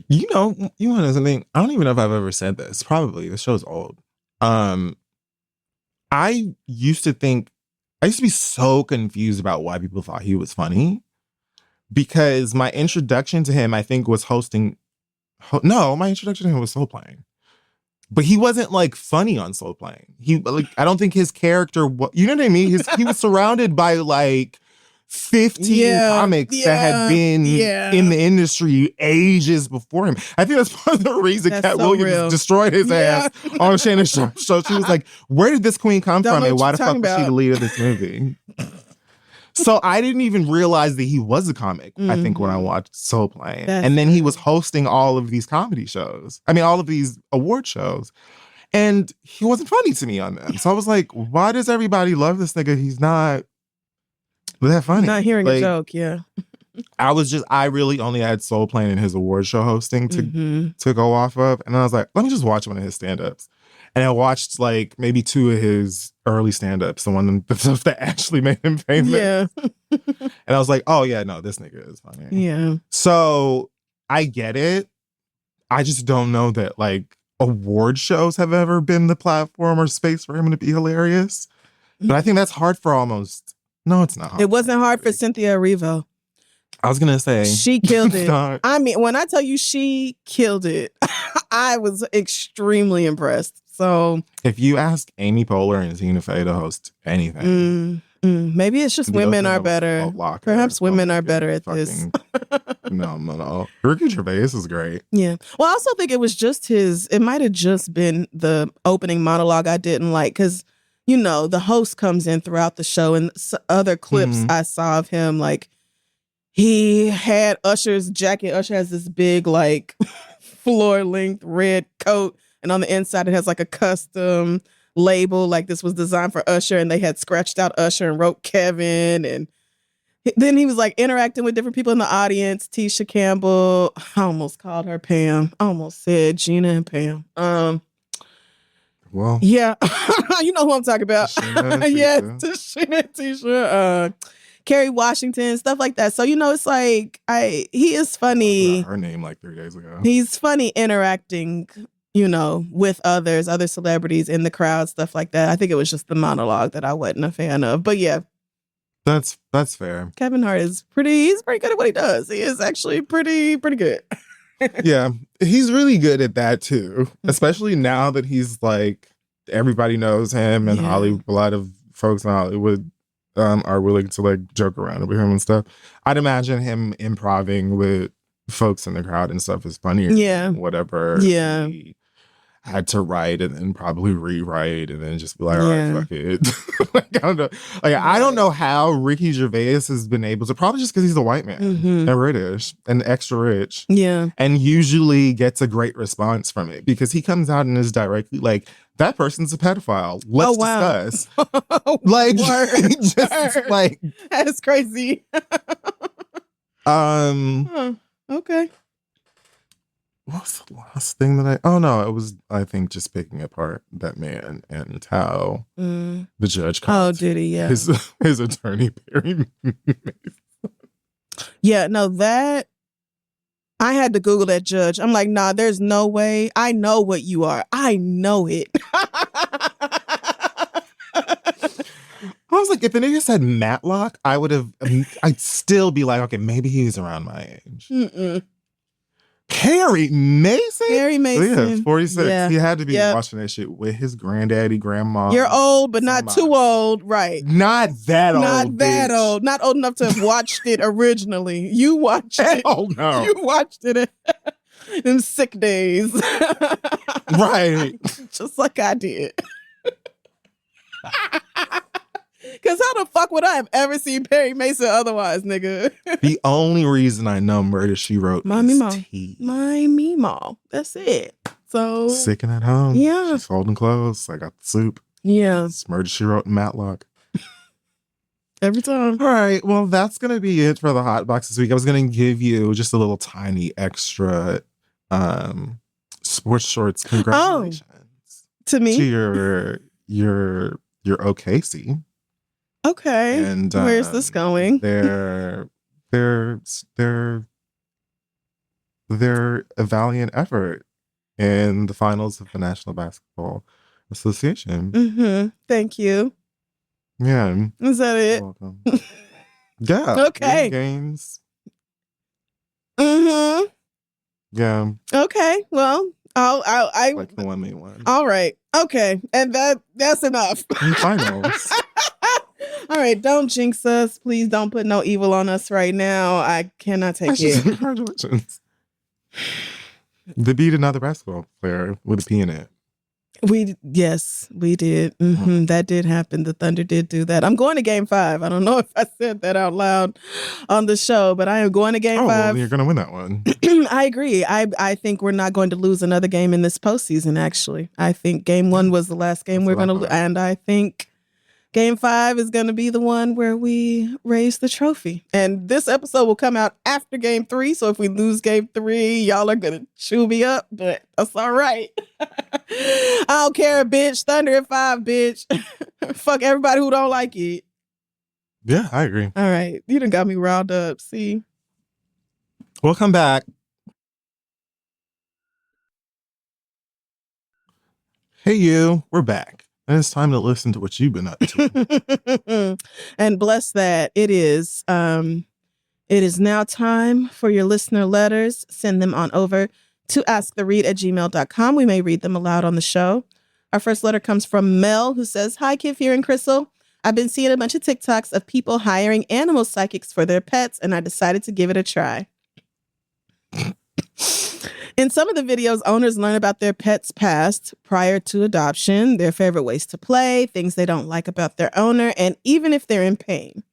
You know, you want to know something? I don't even know if I've ever said this. Probably the show's old. I used to be so confused about why people thought he was funny, because my introduction to him, I think, was my introduction to him was Soul Plane. But he wasn't like funny on Soul Plane. I don't think his character, you know what I mean? He was surrounded by like 15 comics that had been in the industry ages before him. I think that's part of the reason Cat Williams destroyed his ass on Shannon's show. So she was like, where did this queen come from? And why the fuck was she the lead of this movie? So I didn't even realize that he was a comic, I think, when I watched Soul Plane. And then he was hosting all of these comedy shows. I mean, all of these award shows. And he wasn't funny to me on them. So I was like, why does everybody love this nigga? He's not that funny. Not hearing a joke, yeah. I really only had Soul Plane and his award show hosting to go off of. And I was like, let me just watch one of his stand-ups. And I watched like maybe 2 of his early stand-ups, the stuff that actually made him famous. Yeah. And I was like, oh yeah, no, this nigga is funny. Yeah. So I get it. I just don't know that like award shows have ever been the platform or space for him to be hilarious. But I think that's hard for no, it's not hard. It wasn't hard for Cynthia Erivo. I was going to say. She killed it. I mean, when I tell you she killed it, I was extremely impressed. So if you ask Amy Poehler and Tina Fey to host anything, Maybe it's just women are better. Perhaps women are better at this. No. Ricky Gervais is great. Yeah. Well, I also think it was just it might have just been the opening monologue I didn't like because, the host comes in throughout the show and other clips I saw of him, like he had Usher's jacket. Usher has this big, like, floor-length red coat, and on the inside it has like a custom label, like this was designed for Usher, and they had scratched out Usher and wrote Kevin, and then he was like interacting with different people in the audience. Tisha Campbell, I almost called her Pam. I almost said Gina and Pam. Well, yeah, you know who I'm talking about. Yeah, Tisha, Carrie Washington, stuff like that. So it's like he is funny. Her name like 3 days ago. He's funny interacting, with other celebrities in the crowd, stuff like that. I think it was just the monologue that I wasn't a fan of. But yeah. That's fair. Kevin Hart he's pretty good at what he does. He is actually pretty good. Yeah. He's really good at that too. Especially now that he's like, everybody knows him and Hollywood, a lot of folks in Hollywood are willing to like joke around with him and stuff. I'd imagine him improving with folks in the crowd and stuff is funnier. Yeah. Whatever. Yeah. He had to write and then probably rewrite and then just be like, all right, fuck it. Like, I don't know. Like, I don't know how Ricky Gervais has been able to, probably just because he's a white man and British and extra rich. Yeah. And usually gets a great response from it because he comes out and is directly like, that person's a pedophile. Let's discuss. Like, just like. That's crazy. Okay. What's the last thing that it was, I think, just picking apart that man and how the judge called did he? Yeah. His attorney, Perry Mason. Yeah, no, that, I had to Google that judge. I'm like, nah, there's no way. I know what you are. I know it. I was like, if the nigga said Matlock, I'd still be like, okay, maybe he's around my age. Carrie Mason? Yeah, 46. Yeah. He had to be watching that shit with his granddaddy, grandma. You're old, but not too old. Right. Not that old. Not that old. Not old enough to have watched it originally. You watched it. Oh, no. You watched it in sick days. Right. Just like I did. Because how the fuck would I have ever seen Perry Mason otherwise, nigga? The only reason I know Murder, She Wrote My Meemaw. That's it. So sicking at home. Yeah. She's folding clothes. I got the soup. Yeah. It's Murder, She Wrote and Matlock. Every time. All right. Well, that's going to be it for the Hot Box this week. I was going to give you just a little tiny extra sports shorts. Congratulations. To me? To your OKC. Okay. And where's this going? They're a valiant effort in the finals of the National Basketball Association. Thank you. Yeah. Is that it? You're welcome. Yeah. Okay. Games. Yeah. Okay. Well, I like the one they won. All right. Okay. And that's enough. In finals. All right, don't jinx us. Please don't put no evil on us right now. I cannot take it. Congratulations. They beat another basketball player with a P in it. Yes, we did. That did happen. The Thunder did do that. I'm going to Game 5. I don't know if I said that out loud on the show, but I am going to Game 5. Well, you're going to win that one. I agree. I think we're not going to lose another game in this postseason, actually. I think Game 1 was the last game we're going to lose. And I think Game 5 is going to be the one where we raise the trophy. And this episode will come out after Game 3. So if we lose Game 3, y'all are going to chew me up. But that's all right. I don't care, bitch. Thunder at 5, bitch. Fuck everybody who don't like it. Yeah, I agree. All right. You done got me riled up. See? We'll come back. Hey, you. We're back. And it's time to listen to what you've been up to. And bless that. It is now time for your listener letters. Send them on over to asktheread@gmail.com. We may read them aloud on the show. Our first letter comes from Mel, who says, "Hi, Kid, Fury and Crissle. I've been seeing a bunch of TikToks of people hiring animal psychics for their pets, and I decided to give it a try. In some of the videos, owners learn about their pet's past prior to adoption, their favorite ways to play, things they don't like about their owner, and even if they're in pain.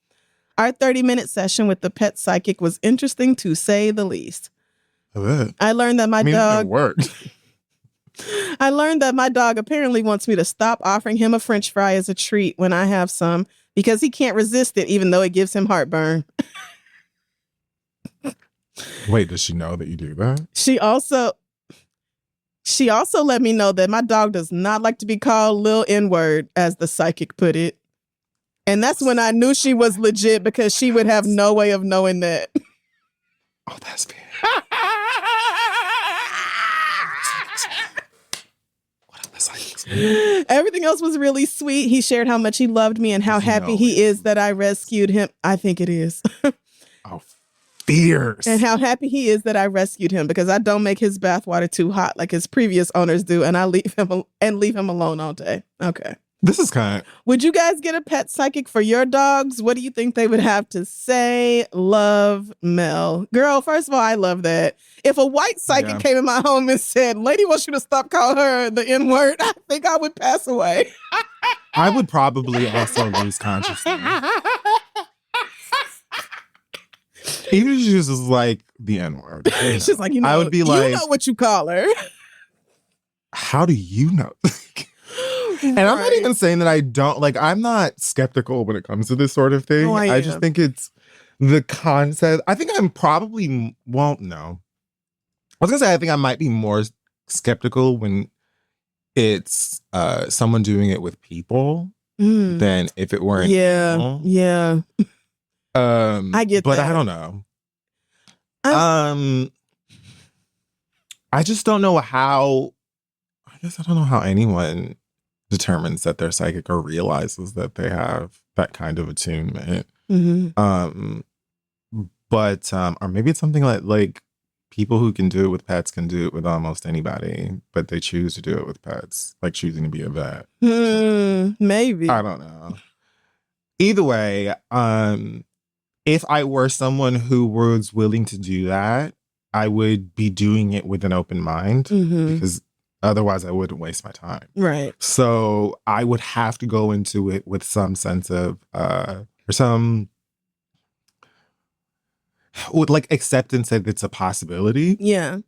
Our 30-minute session with the pet psychic was interesting, to say the least. I learned that my dog... It worked. I learned that my dog apparently wants me to stop offering him a French fry as a treat when I have some, because he can't resist it, even though it gives him heartburn. Wait, does she know that you do that? She also let me know that my dog does not like to be called Lil N-word, as the psychic put it. And that's when I knew she was legit, because she would have no way of knowing that. Oh, that's bad. Everything else was really sweet. He shared how much he loved me and how happy he is that I rescued him. I think it is. Oh, fierce. And how happy he is that I rescued him, because I don't make his bathwater too hot like his previous owners do, and I leave him alone all day. Okay. This is kind of... Would you guys get a pet psychic for your dogs? What do you think they would have to say? Love, Mel. Girl, first of all, I love that. If a white psychic came in my home and said, lady wants you to stop calling her the N-word, I think I would pass away. I would probably also lose consciousness. Even if she was just like the N-word. She's like, I would be like, you know what you call her. How do you know? And I'm not even saying that I don't, like, I'm not skeptical when it comes to this sort of thing. Oh, I just think it's the concept. I think I'm probably, won't know. I was going to say, I think I might be more skeptical when it's someone doing it with people than if it weren't. Yeah. Yeah. I get but that. I don't know. I just don't know how, I guess I don't know how anyone determines that they're psychic or realizes that they have that kind of attunement. Mm-hmm. But or maybe it's something like people who can do it with pets can do it with almost anybody, but they choose to do it with pets, like choosing to be a vet. Maybe. I don't know. Either way, if I were someone who was willing to do that, I would be doing it with an open mind, because otherwise I wouldn't waste my time. Right. So I would have to go into it with some sense of, or some, with like acceptance that it's a possibility. Yeah.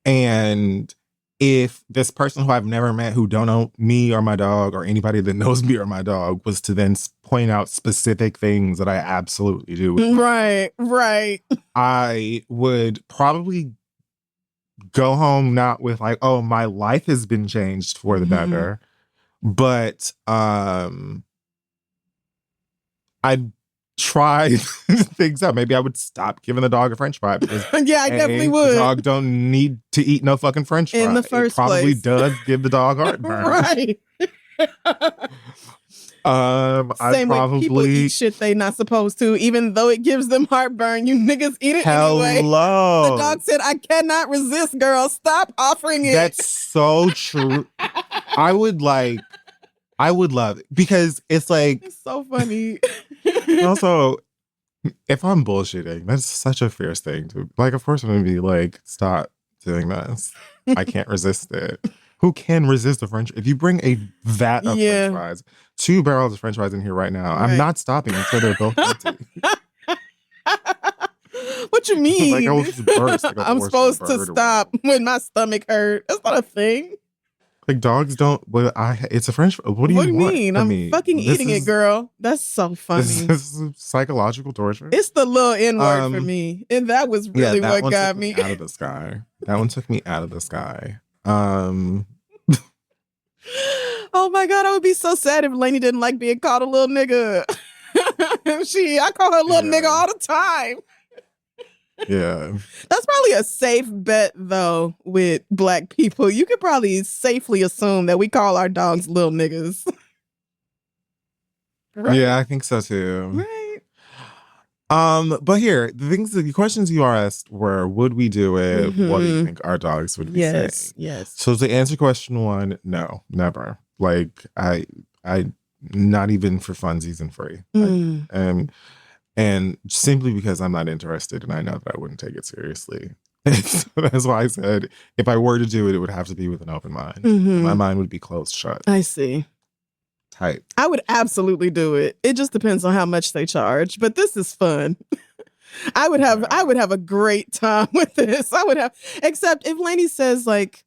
And if this person who I've never met, who don't know me or my dog or anybody that knows me or my dog, was to then point out specific things that I absolutely do. Right. I would probably go home not with like, oh, my life has been changed for the better, but I'd try things out. Maybe I would stop giving the dog a French fry, because yeah, I definitely would. The dog don't need to eat no fucking French fry. In the first place. Probably does give the dog heartburn. Right. Same way people eat shit they not supposed to, even though it gives them heartburn. You niggas eat it anyway. Hello. The dog said, I cannot resist, girl. Stop offering it. That's so true. I would love it, because it's like, it's so funny. Also, if I'm bullshitting, that's such a fierce thing to, like, of course I'm gonna be like, stop doing this. I can't resist it. Who can resist a French? If you bring a vat of French fries, 2 barrels of French fries in here right now, I'm not stopping until they're both empty. What you mean? Like I will just burst. Like I'm supposed to stop when my stomach hurt. That's not a thing. Like dogs don't. Well, it's a French. What do you mean? I'm fucking eating it, girl. That's so funny. This is psychological torture. It's the little N-word for me, and that was really what got me out of the sky. That one took me out of the sky. Oh my God, I would be so sad if Lainey didn't like being called a little nigga. I call her a little nigga all the time. Yeah. That's probably a safe bet, though, with Black people. You could probably safely assume that we call our dogs little niggas. Right? Yeah, I think so too. Right. But here, the questions you asked were, would we do it? What do you think our dogs would be saying? Yes. So to answer question 1, no, never. Like, I not even for funsies and free. And simply because I'm not interested and I know that I wouldn't take it seriously. So that's why I said if I were to do it, it would have to be with an open mind. My mind would be closed shut. I see. Tight. I would absolutely do it. It just depends on how much they charge. But this is fun. I would have a great time with this. Except if Lainey says, like,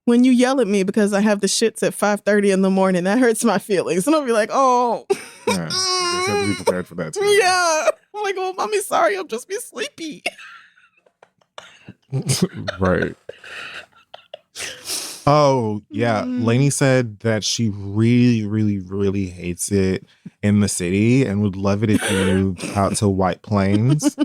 when you yell at me because I have the shits at 5:30 in the morning, that hurts my feelings. And I'll be like, oh. Yeah, I have to be prepared for that too. Yeah. I'm like, oh, mommy, sorry. I'll just be sleepy. Right. Oh, yeah. Lainey said that she really, really, really hates it in the city and would love it if you moved out to White Plains,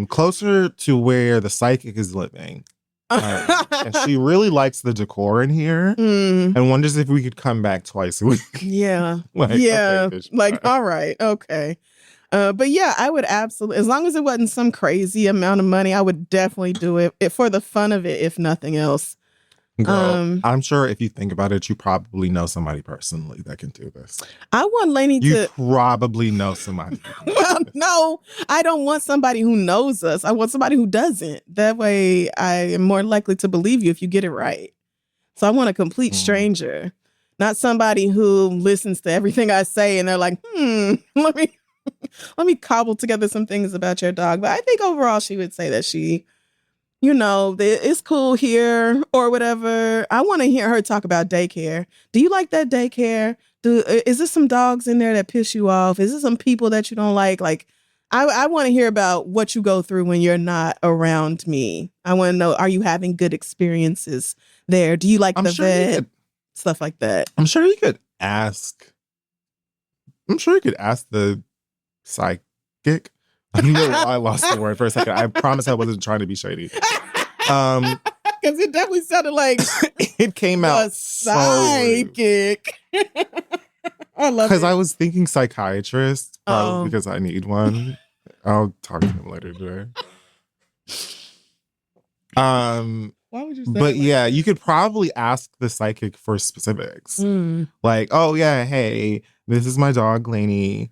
closer to where the psychic is living. And she really likes the decor in here and wonders if we could come back twice a week. Yeah. Okay, all right. Okay. But yeah, I would absolutely, as long as it wasn't some crazy amount of money, I would definitely do it for the fun of it, if nothing else. Girl, I'm sure if you think about it, you probably know somebody personally that can do this. I want Lainey You probably know somebody. Well, no, I don't want somebody who knows us. I want somebody who doesn't. That way I am more likely to believe you if you get it right. So I want a complete stranger, not somebody who listens to everything I say and they're like, let me cobble together some things about your dog. But I think overall she would say that she, it's cool here or whatever. I want to hear her talk about daycare. Do you like that daycare? Is there some dogs in there that piss you off? Is there some people that you don't like? Like, I want to hear about what you go through when you're not around me. I want to know, are you having good experiences there? Do you like the vet? Stuff like that. I'm sure you could ask the psychic. I lost the word for a second. I promise I wasn't trying to be shady. Because it definitely sounded like it came out psychic. I love it. Because I was thinking psychiatrist, probably because I need one. I'll talk to him later today. Why would you say but yeah, you could probably ask the psychic for specifics. Like, oh yeah, hey, this is my dog, Lainey.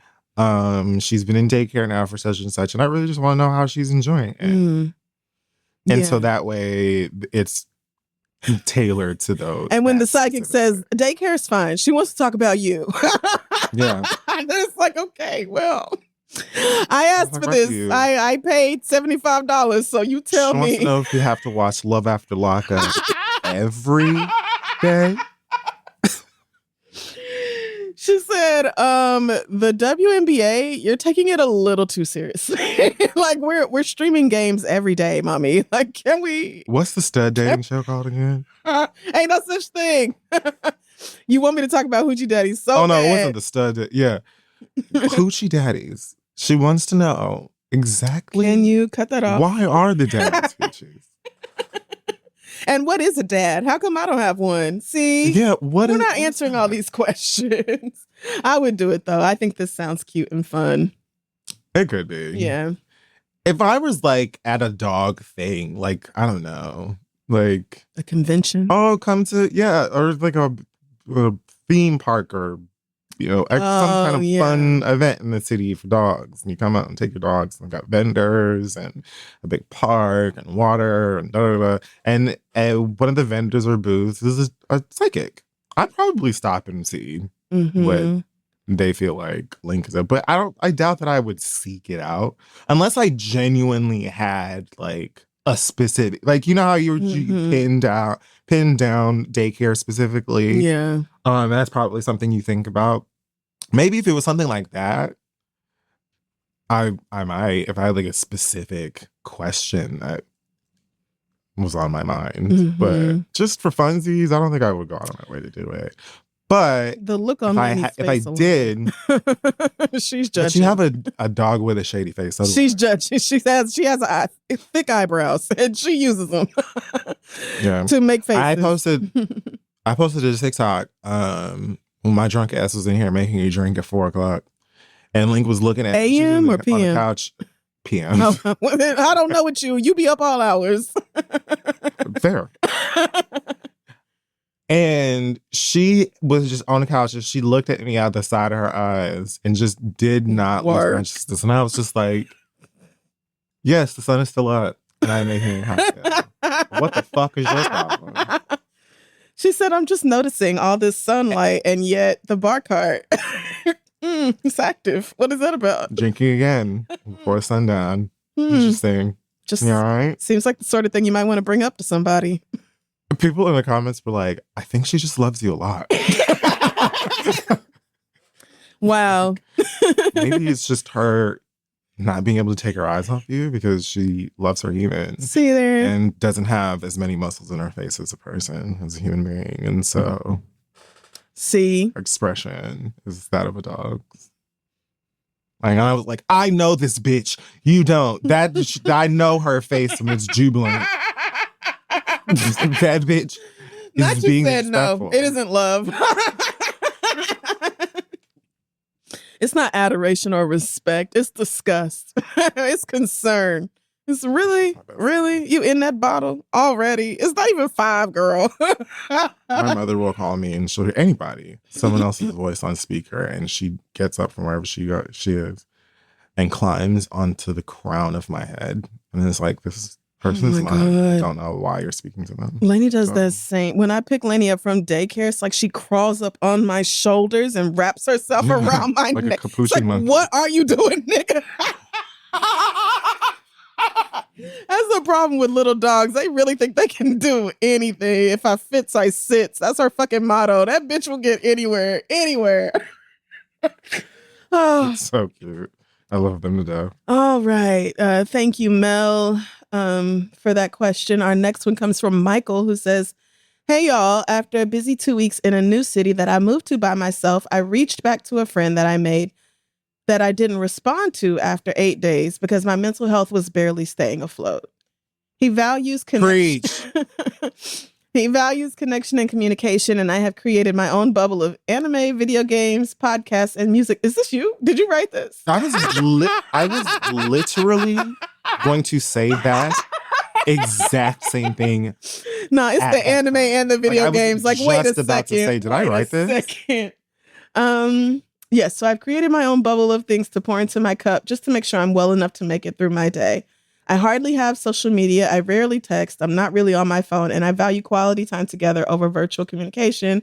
She's been in daycare now for such and such, and I really just want to know how she's enjoying it. And so that way it's tailored to those. And when the psychic says daycare is fine, she wants to talk about you. Yeah. And it's like, okay, well, I asked for this. I paid $75, so you tell me. She wants to know if you have to watch Love After Lockup every day. She said, the WNBA, you're taking it a little too seriously. Like we're streaming games every day, mommy. Like, can we? What's the stud dating show called again? Ain't no such thing. You want me to talk about Hoochie Daddies? Oh no, it wasn't the stud. Yeah, Hoochie Daddies. She wants to know exactly. Can you cut that off? Why are the daddies Hoochies? And what is a dad? How come I don't have one? See? Yeah, we're not answering all these questions. I would do it though. I think this sounds cute and fun. It could be. Yeah. If I was like at a dog thing, like, I don't know, like a convention. Oh, come to, or like a theme park or, some kind of fun event in the city for dogs. And you come out and take your dogs and got vendors and a big park and water and And one of the vendors or booths is a psychic. I'd probably stop and see what they feel like Link is up. But I doubt that I would seek it out unless I genuinely had like a specific, like, you know how you pinned down daycare specifically. Yeah. That's probably something you think about. Maybe if it was something like that, I might, if I had like a specific question that was on my mind. But just for funsies, I don't think I would go out of my way to do it. But the look on my face, if I did, she's judging. She have a dog with a shady face. So she's judging. She has thick eyebrows, and she uses them to make faces. I posted a TikTok when my drunk ass was in here making a drink at 4:00, and Link was looking at AM or PM on the couch. PM. Oh, I don't know what you be up all hours. Fair. And she was just on the couch and she looked at me out the side of her eyes and just did not lose consciousness. And I was just like, yes, the sun is still up. And I made him happy. What the fuck is your problem? She said, I'm just noticing all this sunlight and yet the bar cart. It's active. What is that about? Drinking again before sundown. Interesting. Just all right? Seems like the sort of thing you might want to bring up to somebody. People in the comments were like, I think she just loves you a lot. Wow. Maybe it's just her not being able to take her eyes off you because she loves her human. See there. And doesn't have as many muscles in her face as a person, as a human being. And so her expression is that of a dog's. Like, I was like, I know this bitch. You don't. I know her face from its jubilant. That bitch is being respectful. No, it isn't love. It's not adoration or respect. It's disgust. It's concern. It's really you in that bottle already. It's not even 5, girl. My mother will call me and she'll hear anybody, someone else's voice on speaker, and she gets up from wherever she is and climbs onto the crown of my head. And it's like, this person's I don't know why you're speaking to them. Lainey does that same. When I pick Lainey up from daycare, it's like she crawls up on my shoulders and wraps herself around my like neck. A capuchin monkey. What are you doing, nigga? That's the problem with little dogs. They really think they can do anything. If I fits, I sits. That's our fucking motto. That bitch will get anywhere. Oh. It's so cute. I love them to death. All right. Thank you, Mel, for that question. Our next one comes from Michael, who says, hey, y'all. After a busy 2 weeks in a new city that I moved to by myself, I reached back to a friend that I made that I didn't respond to after 8 days because my mental health was barely staying afloat. He values connection. He values connection and communication, and I have created my own bubble of anime, video games, podcasts, and music. Is this you? Did you write this? I was literally going to say that exact same thing. No, it's the anime and the video games. Like, wait a second. About to say, did I write this? Yes, so I've created my own bubble of things to pour into my cup just to make sure I'm well enough to make it through my day. I hardly have social media. I rarely text. I'm not really on my phone, and I value quality time together over virtual communication.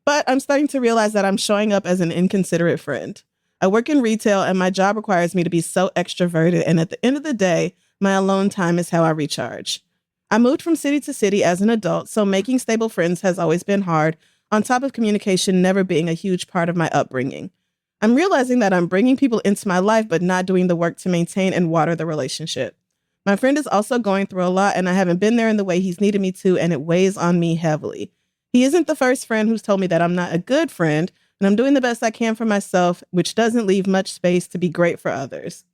But I'm starting to realize that I'm showing up as an inconsiderate friend. I work in retail, and my job requires me to be so extroverted. And at the end of the day, my alone time is how I recharge. I moved from city to city as an adult, so making stable friends has always been hard, on top of communication never being a huge part of my upbringing. I'm realizing that I'm bringing people into my life, but not doing the work to maintain and water the relationship. My friend is also going through a lot, and I haven't been there in the way he's needed me to, and it weighs on me heavily. He isn't the first friend who's told me that I'm not a good friend, and I'm doing the best I can for myself, which doesn't leave much space to be great for others.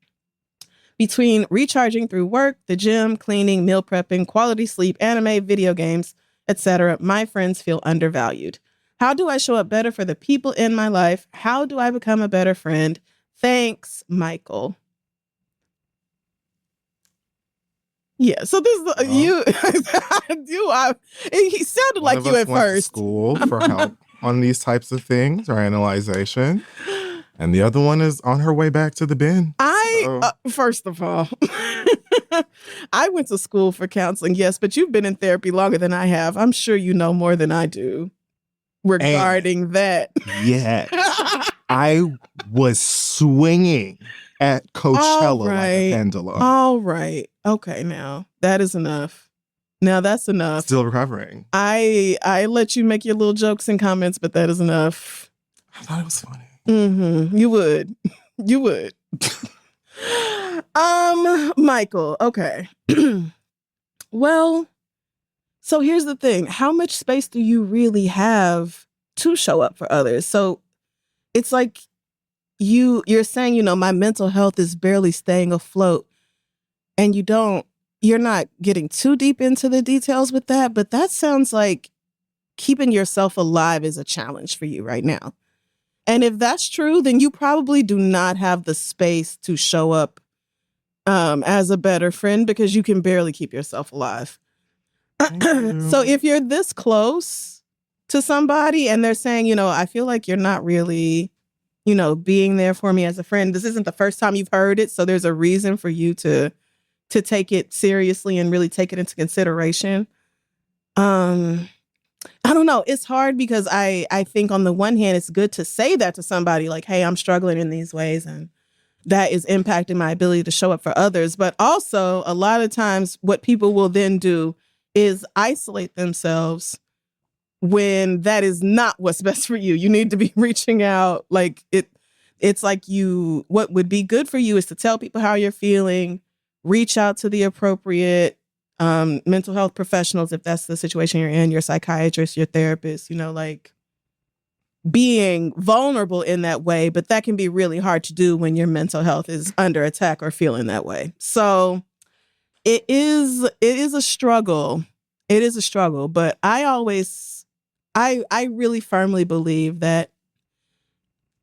Between recharging through work, the gym, cleaning, meal prepping, quality sleep, anime, video games, etc., my friends feel undervalued. How do I show up better for the people in my life? How do I become a better friend? Thanks, Michael. Yeah, so this is he sounded like you at first. School for help on these types of things or analyzation, and the other one is on her way back to the bin. First of all, I went to school for counseling, yes, but you've been in therapy longer than I have. I'm sure you know more than I do regarding that. Yeah, I was swinging at Coachella like a pendulum. All right. Okay, now that is enough. Now that's enough. Still recovering. I let you make your little jokes and comments, but that is enough. I thought it was funny. Mm-hmm. You would. You would. Michael, okay. Well, so here's the thing. How much space do you really have to show up for others? So it's like you're saying, my mental health is barely staying afloat, and you're not getting too deep into the details with that, but that sounds like keeping yourself alive is a challenge for you right now. And if that's true, then you probably do not have the space to show up as a better friend because you can barely keep yourself alive. So if you're this close to somebody and they're saying, I feel like you're not really, being there for me as a friend. This isn't the first time you've heard it. So there's a reason for you to take it seriously and really take it into consideration. I don't know. It's hard because I think on the one hand, it's good to say that to somebody like, hey, I'm struggling in these ways and that is impacting my ability to show up for others. But also a lot of times what people will then do is isolate themselves when that is not what's best for you. You need to be reaching out. Like it's like what would be good for you is to tell people how you're feeling, reach out to the appropriate mental health professionals if that's the situation you're in, your psychiatrist, your therapist, like being vulnerable in that way. But that can be really hard to do when your mental health is under attack or feeling that way. So it is a struggle. It is a struggle. But I really firmly believe that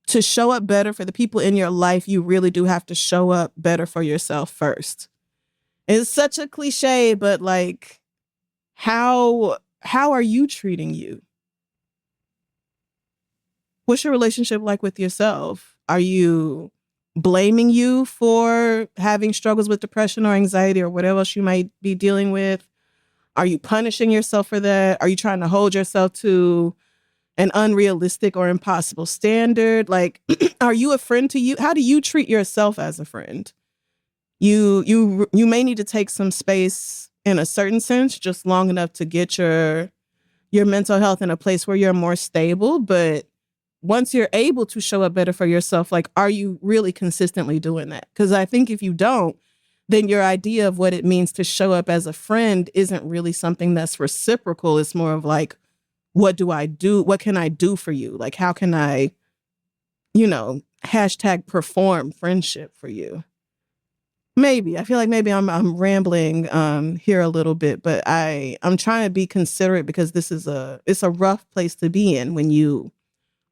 to show up better for the people in your life, you really do have to show up better for yourself first. It's such a cliche, but like, how are you treating you? What's your relationship like with yourself? Are you blaming you for having struggles with depression or anxiety or whatever else you might be dealing with? Are you punishing yourself for that? Are you trying to hold yourself to an unrealistic or impossible standard? Like, are you a friend to you? How do you treat yourself as a friend? You may need to take some space in a certain sense, just long enough to get your mental health in a place where you're more stable. But once you're able to show up better for yourself, like, are you really consistently doing that? Because I think if you don't, then your idea of what it means to show up as a friend isn't really something that's reciprocal. It's more of like, what do I do? What can I do for you? Like, how can I, #perform friendship for you? Maybe. I feel like maybe I'm rambling here a little bit, but I'm trying to be considerate because it's a rough place to be in when you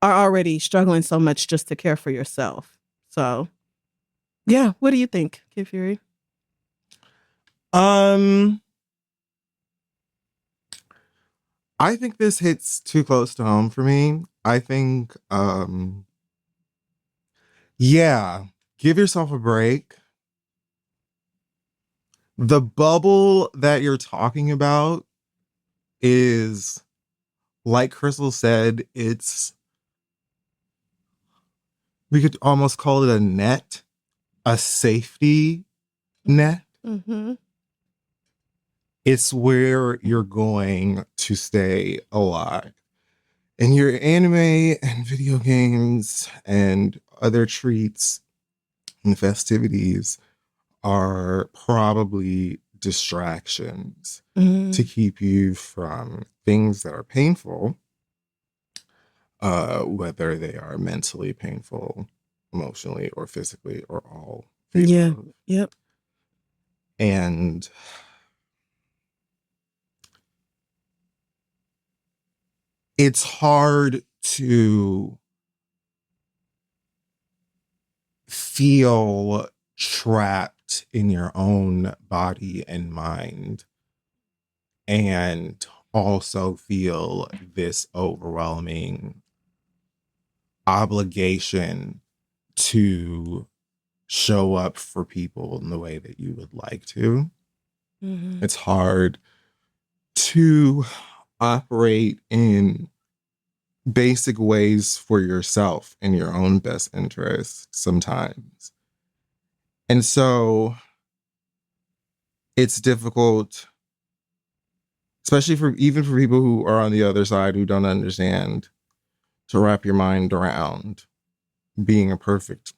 are already struggling so much just to care for yourself. So, yeah. What do you think, Kid Fury? I think this hits too close to home for me. I think, yeah, give yourself a break. The bubble that you're talking about is, like Crissle said, we could almost call it a net, a safety net. Mm-hmm. It's where you're going to stay alive. And your anime and video games and other treats and festivities are probably distractions to keep you from things that are painful, whether they are mentally painful, emotionally, or physically, or all. Yeah. Yep. And it's hard to feel trapped in your own body and mind and also feel this overwhelming obligation to show up for people in the way that you would like to. Mm-hmm. It's hard to operate in basic ways for yourself in your own best interest sometimes. And so it's difficult, especially for people who are on the other side who don't understand, to wrap your mind around being a perfect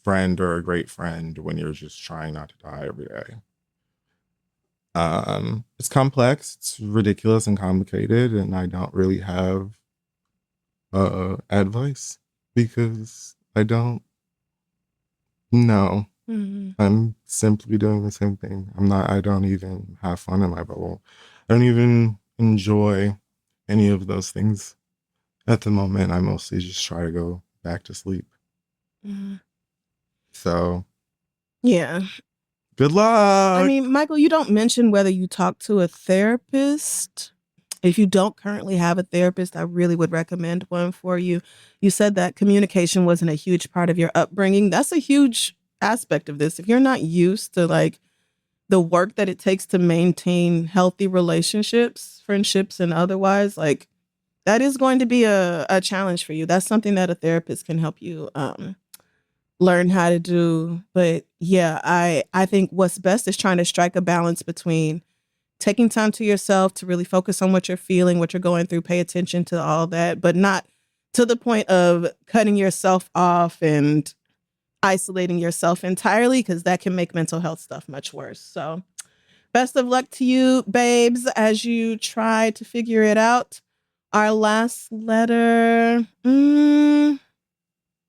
friend or a great friend when you're just trying not to die every day. It's complex, it's ridiculous and complicated, and I don't really have advice because I don't know. Mm-hmm. I'm simply doing the same thing. I don't even have fun in my bubble. I don't even enjoy any of those things at the moment. I mostly just try to go back to sleep. Mm-hmm. So, yeah. Good luck. I mean, Michael, you don't mention whether you talk to a therapist. If you don't currently have a therapist, I really would recommend one for you. You said that communication wasn't a huge part of your upbringing. That's a huge aspect of this. If you're not used to like the work that it takes to maintain healthy relationships, friendships, and otherwise, like that is going to be a challenge for you. That's something that a therapist can help you learn how to do. But yeah, I think what's best is trying to strike a balance between taking time to yourself to really focus on what you're feeling, what you're going through, pay attention to all that, but not to the point of cutting yourself off and isolating yourself entirely, because that can make mental health stuff much worse. So best of luck to you, babes, as you try to figure it out. Our last letter. You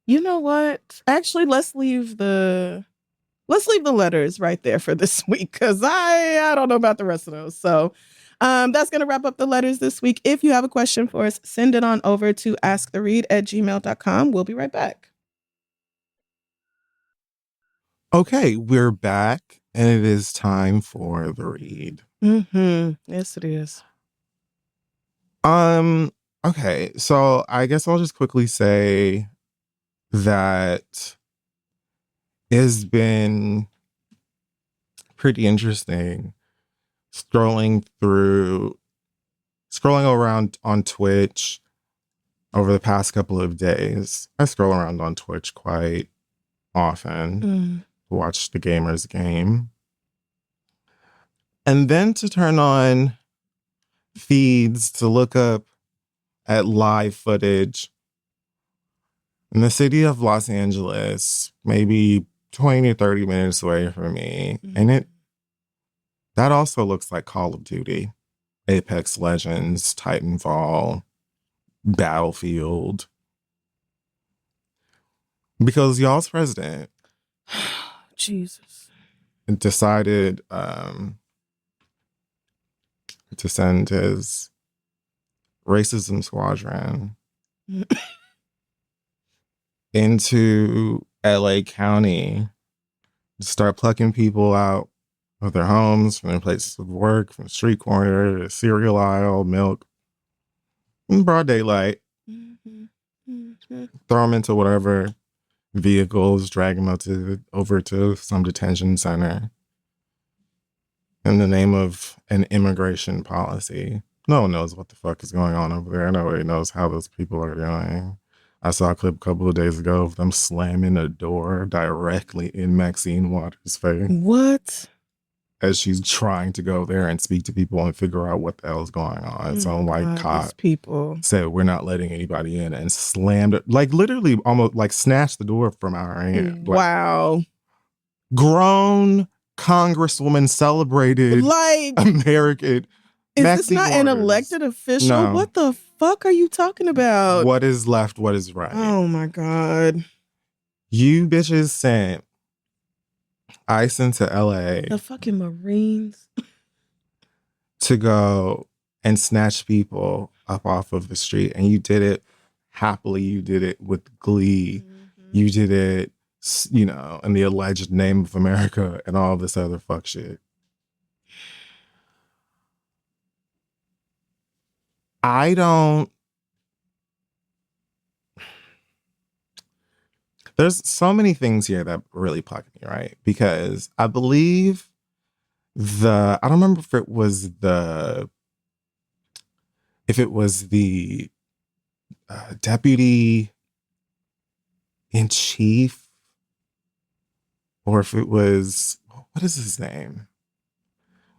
know what? Actually, let's leave the letters right there for this week, because I don't know about the rest of those. So that's going to wrap up the letters this week. If you have a question for us, send it on over to asktheread@gmail.com. We'll be right back. Okay, we're back, and it is time for the read. Yes, it is. Okay, so I guess I'll just quickly say that it's been pretty interesting scrolling around on Twitch over the past couple of days. I scroll around on Twitch quite often to watch the gamers game. And then to turn on feeds to look up at live footage in the city of Los Angeles, maybe 20 to 30 minutes away from me. And that also looks like Call of Duty, Apex Legends, Titanfall, Battlefield. Because y'all's president Jesus decided to send his racism squadron into LA County to start plucking people out of their homes, from their places of work, from the street corner, the cereal aisle, milk, in broad daylight. Throw them into whatever vehicles, drag them over to some detention center in the name of an immigration policy. No one knows what the fuck is going on over there. Nobody knows how those people are doing. I saw a clip a couple of days ago of them slamming a door directly in Maxine Waters' face. What? As she's trying to go there and speak to people and figure out what the hell is going on. So like cop people said, we're not letting anybody in, and slammed it, like literally almost like snatched the door from our hand. Wow. Like, grown Congresswoman celebrated like American. Is Maxine this not Waters. an elected official? No. What the fuck are you talking about? What is left, what is right? Oh my God. You bitches sent ICE into LA. The fucking Marines. To go and snatch people up off of the street. And you did it happily. You did it with glee. You did it, you know, in the alleged name of America and all this other fuck shit. There's so many things here that really pluck me, right? Because I believe I don't remember if it was the deputy in chief, or if it was, what is his name?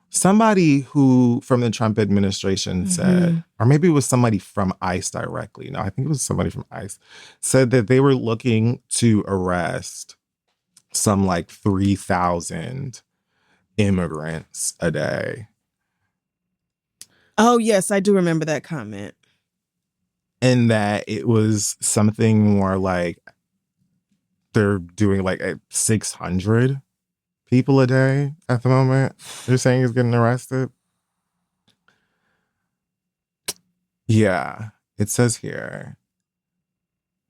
Somebody who from the Trump administration said, or maybe it was somebody from ICE directly. No, I think it was somebody from ICE, said that they were looking to arrest some like 3,000 immigrants a day. Oh, yes, I do remember that comment. And that it was something more like they're doing like 600 people a day at the moment. They're saying he's getting arrested. Yeah, it says here.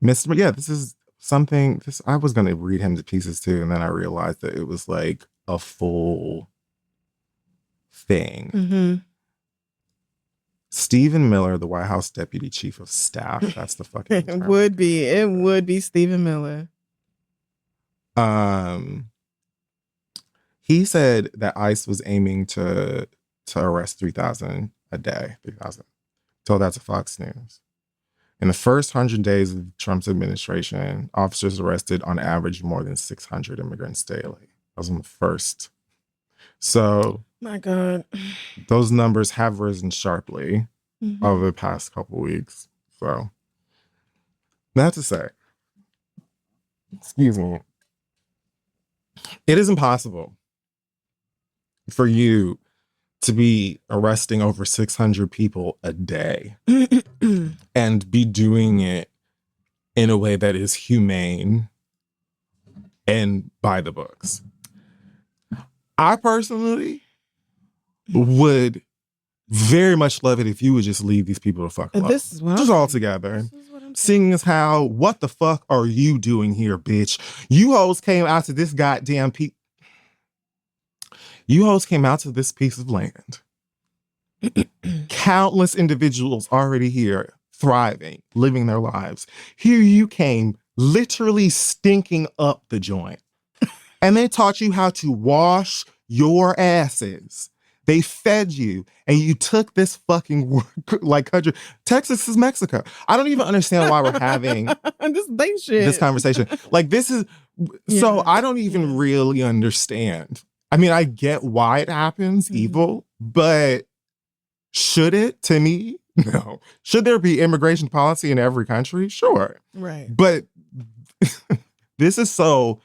Mr. Yeah, this is something. I was going to read him to pieces too, and then I realized that it was like a full thing. Stephen Miller, the White House Deputy Chief of Staff. That's the fucking It term. would be Stephen Miller. He said that ICE was aiming to arrest 3,000 a day. 3,000. Told that to Fox News. In the first 100 days of Trump's administration, officers arrested on average more than 600 immigrants daily. That was in the first. So, my God, those numbers have risen sharply over the past couple weeks. So, that to say, excuse me, it is impossible for you to be arresting over 600 people a day and be doing it in a way that is humane and by the books. I personally would very much love it if you would just leave these people the fuck alone. This is what just all together. Seeing as how, what the fuck are you doing here, bitch? You hoes came out to this goddamn You hoes came out to this piece of land. Countless individuals already here, thriving, living their lives. Here you came, literally stinking up the joint. And they taught you how to wash your asses. They fed you, and you took this fucking like country. Texas is Mexico. I don't even understand why we're having this conversation. Like, this is so I don't even really understand. I mean, I get why it happens, evil, but should it? To me, no. Should there be immigration policy in every country? Sure. Right. But this is so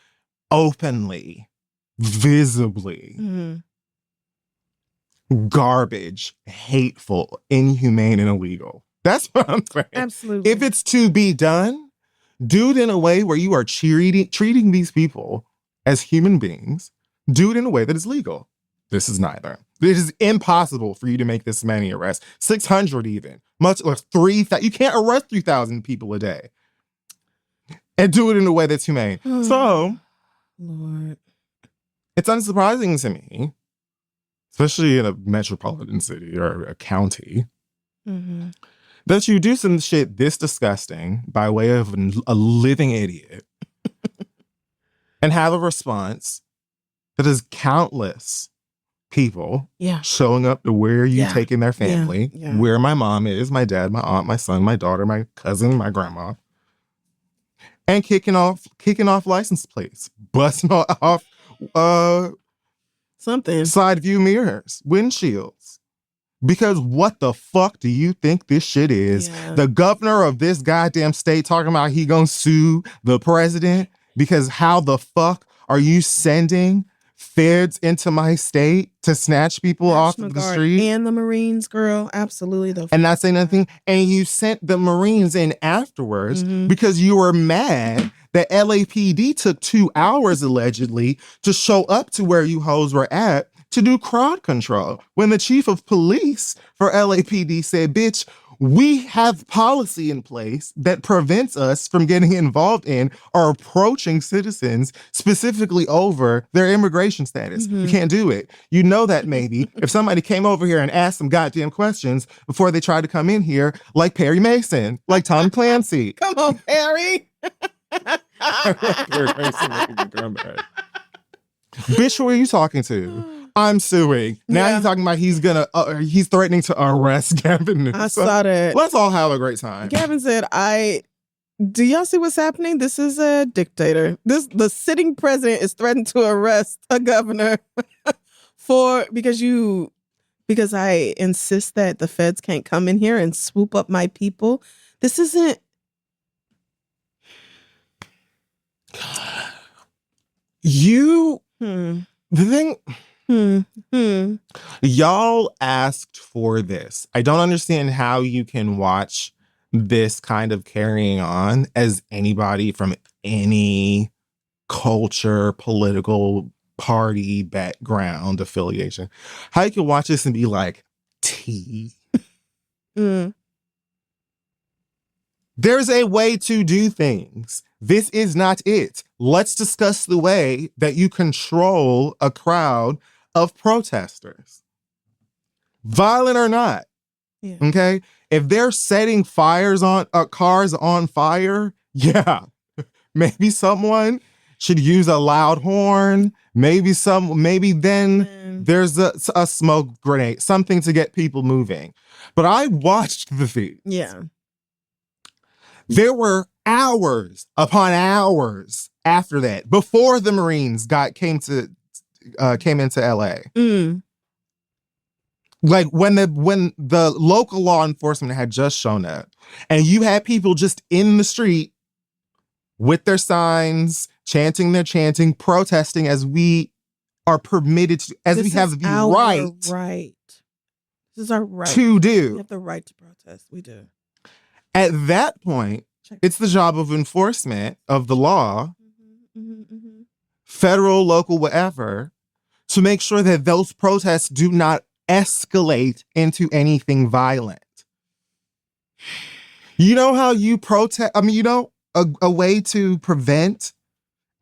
openly, visibly garbage, hateful, inhumane, and illegal. That's what I'm saying. Absolutely. If it's to be done, do it in a way where you are treating these people as human beings. Do it in a way that is legal. This is neither. It is impossible for you to make this many arrests. 600 even. Much less 3,000. You can't arrest 3,000 people a day. And do it in a way that's humane. So, Lord, it's unsurprising to me, especially in a metropolitan city or a county, that you do some shit this disgusting by way of a living idiot and have a response that is countless people showing up to where you taking their family, where my mom is, my dad, my aunt, my son, my daughter, my cousin, my grandma, and kicking off license plates, busting off something, side view mirrors, windshields. Because what the fuck do you think this shit is? The governor of this goddamn state talking about he gonna sue the president because how the fuck are you sending feds into my state to snatch people off of the street? And the Marines, girl. Absolutely. And not saying nothing. And you sent the Marines in afterwards because you were mad that LAPD took 2 hours allegedly to show up to where you hoes were at to do crowd control. When the chief of police for LAPD said, bitch, we have policy in place that prevents us from getting involved in or approaching citizens specifically over their immigration status. You can't do it. You know that maybe if somebody came over here and asked some goddamn questions before they tried to come in here, like Perry Mason, like Tom Clancy. Come on, Perry. Bitch, who are you talking to? I'm suing. Now he's talking about he's threatening to arrest Gavin Newsom. I saw that. Let's all have a great time. Gavin said, do y'all see what's happening? This is a dictator. The sitting president is threatened to arrest a governor because I insist that the feds can't come in here and swoop up my people. This isn't. The thing, y'all asked for this. I don't understand how you can watch this kind of carrying on as anybody from any culture, political party, background, affiliation. How you can watch this and be like, T. There's a way to do things. This is not it. Let's discuss the way that you control a crowd of protesters. Violent or not. Yeah. Okay? If they're setting fires on cars on fire, yeah, maybe someone should use a loud horn. Maybe then there's a smoke grenade, something to get people moving. But I watched the feed. Yeah. There were hours upon hours after that, before the Marines came into LA. Like when the local law enforcement had just shown up, and you had people just in the street with their signs, chanting their chanting, protesting as we are permitted to, as we have the right. This is our right to do. We have the right to protest. We do. At that point, it's the job of enforcement of the law, federal, local, whatever, to make sure that those protests do not escalate into anything violent. You know how you protest? I mean, a way to prevent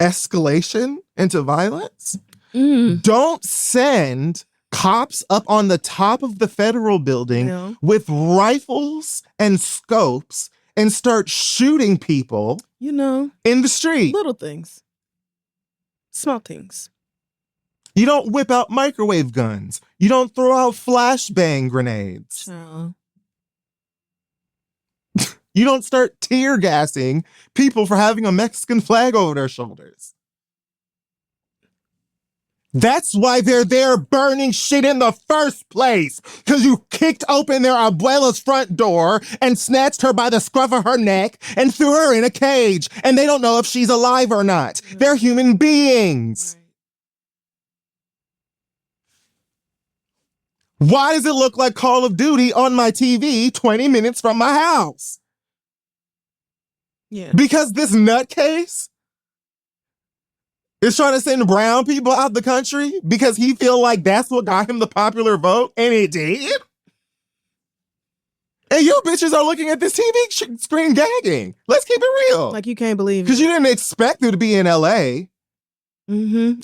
escalation into violence? Don't send cops up on the top of the federal building with rifles and scopes and start shooting people, in the street. Little things. Small things. You don't whip out microwave guns. You don't throw out flashbang grenades. You don't start tear gassing people for having a Mexican flag over their shoulders. That's why they're there burning shit in the first place. Because you kicked open their abuela's front door and snatched her by the scruff of her neck and threw her in a cage. And they don't know if she's alive or not. They're human beings. Why does it look like Call of Duty on my TV 20 minutes from my house? Yeah. Because this nutcase is trying to send brown people out the country because he feel like that's what got him the popular vote, and it did. And you bitches are looking at this TV screen gagging. Let's keep it real. Like you can't believe it. Because you didn't expect it to be in LA.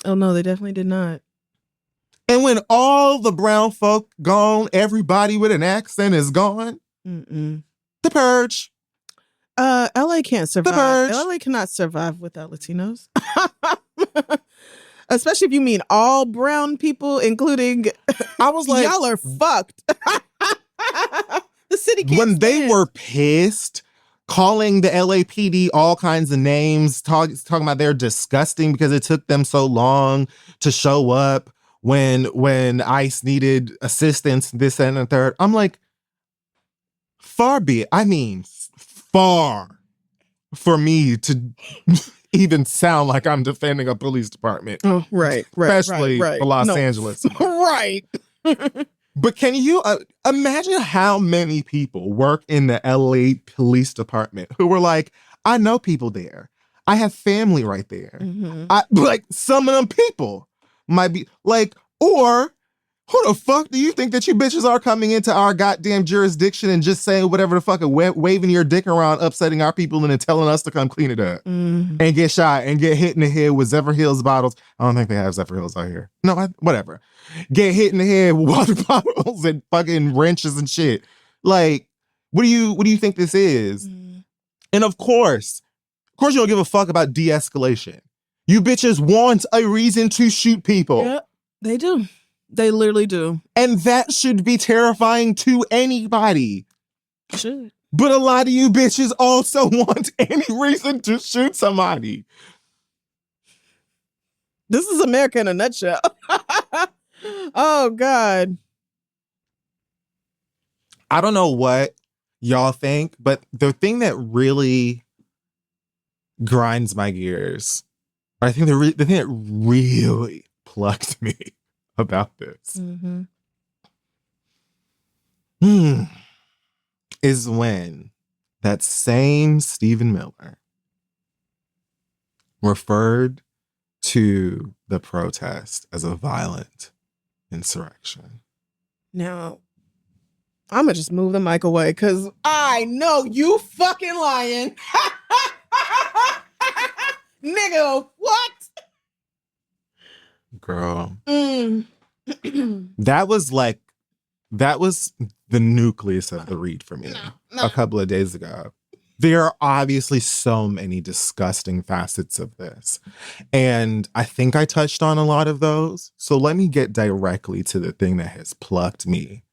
Oh, no, they definitely did not. And when all the brown folk gone, everybody with an accent is gone. The Purge. LA can't survive. The Purge. LA cannot survive without Latinos. Especially if you mean all brown people, including I was like, y'all are fucked. The city can't when they were pissed, calling the LAPD all kinds of names, talking about they're disgusting because it took them so long to show up when ICE needed assistance, this and the third. I'm like, far be it. I mean, far for me to even sound like I'm defending a police department. Oh, right. Especially for Los Angeles. Right. But can you imagine how many people work in the LA police department who were like, I know people there. I have family right there. Like, some of them people might be like, or who the fuck do you think that you bitches are coming into our goddamn jurisdiction and just saying whatever the fuck, waving your dick around, upsetting our people and then telling us to come clean it up and get shot and get hit in the head with Zephyrhills bottles. I don't think they have Zephyrhills out here. No, whatever. Get hit in the head with water bottles and fucking wrenches and shit. Like, what do you think this is? And of course you don't give a fuck about de-escalation. You bitches want a reason to shoot people. Yeah, they do. They literally do. And that should be terrifying to anybody. Should. But a lot of you bitches also want any reason to shoot somebody. This is America in a nutshell. Oh, God. I don't know what y'all think, but the thing that really grinds my gears, I think the thing that really plucked me about this is when that same Stephen Miller referred to the protest as a violent insurrection. Now, I'm going to just move the mic away because I know you fucking lying. Nigga, what? Girl. That was the nucleus of the read for me a couple of days ago. There are obviously so many disgusting facets of this. And I think I touched on a lot of those. So let me get directly to the thing that has plucked me.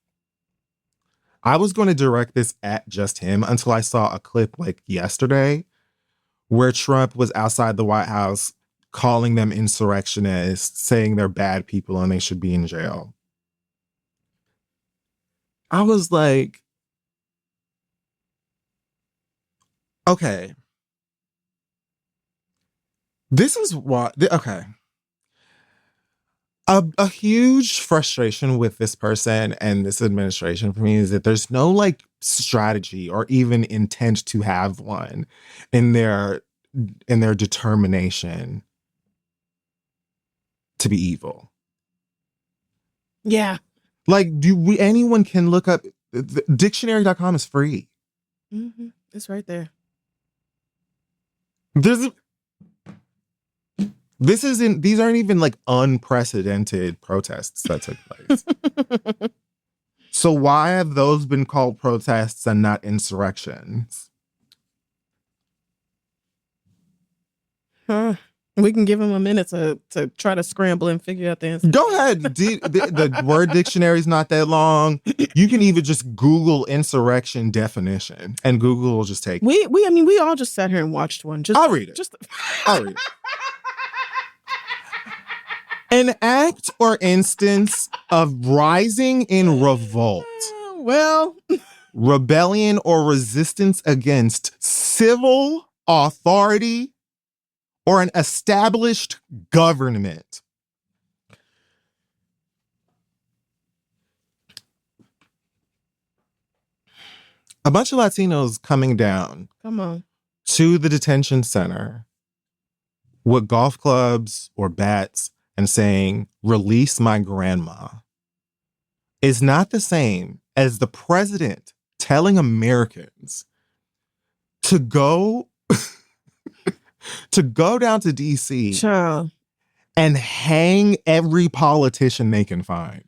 I was going to direct this at just him until I saw a clip like yesterday where Trump was outside the White House calling them insurrectionists, saying they're bad people and they should be in jail. I was like, okay. This is what, okay. A huge frustration with this person and this administration for me is that there's no like strategy or even intent to have one in their determination to be evil. Yeah. Like, anyone can look up, dictionary.com is free. Mm-hmm. It's right there. These aren't even like unprecedented protests that took place. So why have those been called protests and not insurrections? We can give him a minute to try to scramble and figure out the answer. Go ahead. The word dictionary is not that long. You can even just Google insurrection definition and Google will just take it. We all just sat here and watched one. I'll read it. I'll read it. An act or instance of rising in revolt. Well, rebellion or resistance against civil authority or an established government. A bunch of Latinos coming down to the detention center with golf clubs or bats and saying, "Release my grandma," is not the same as the president telling Americans to go down to DC and hang every politician they can find.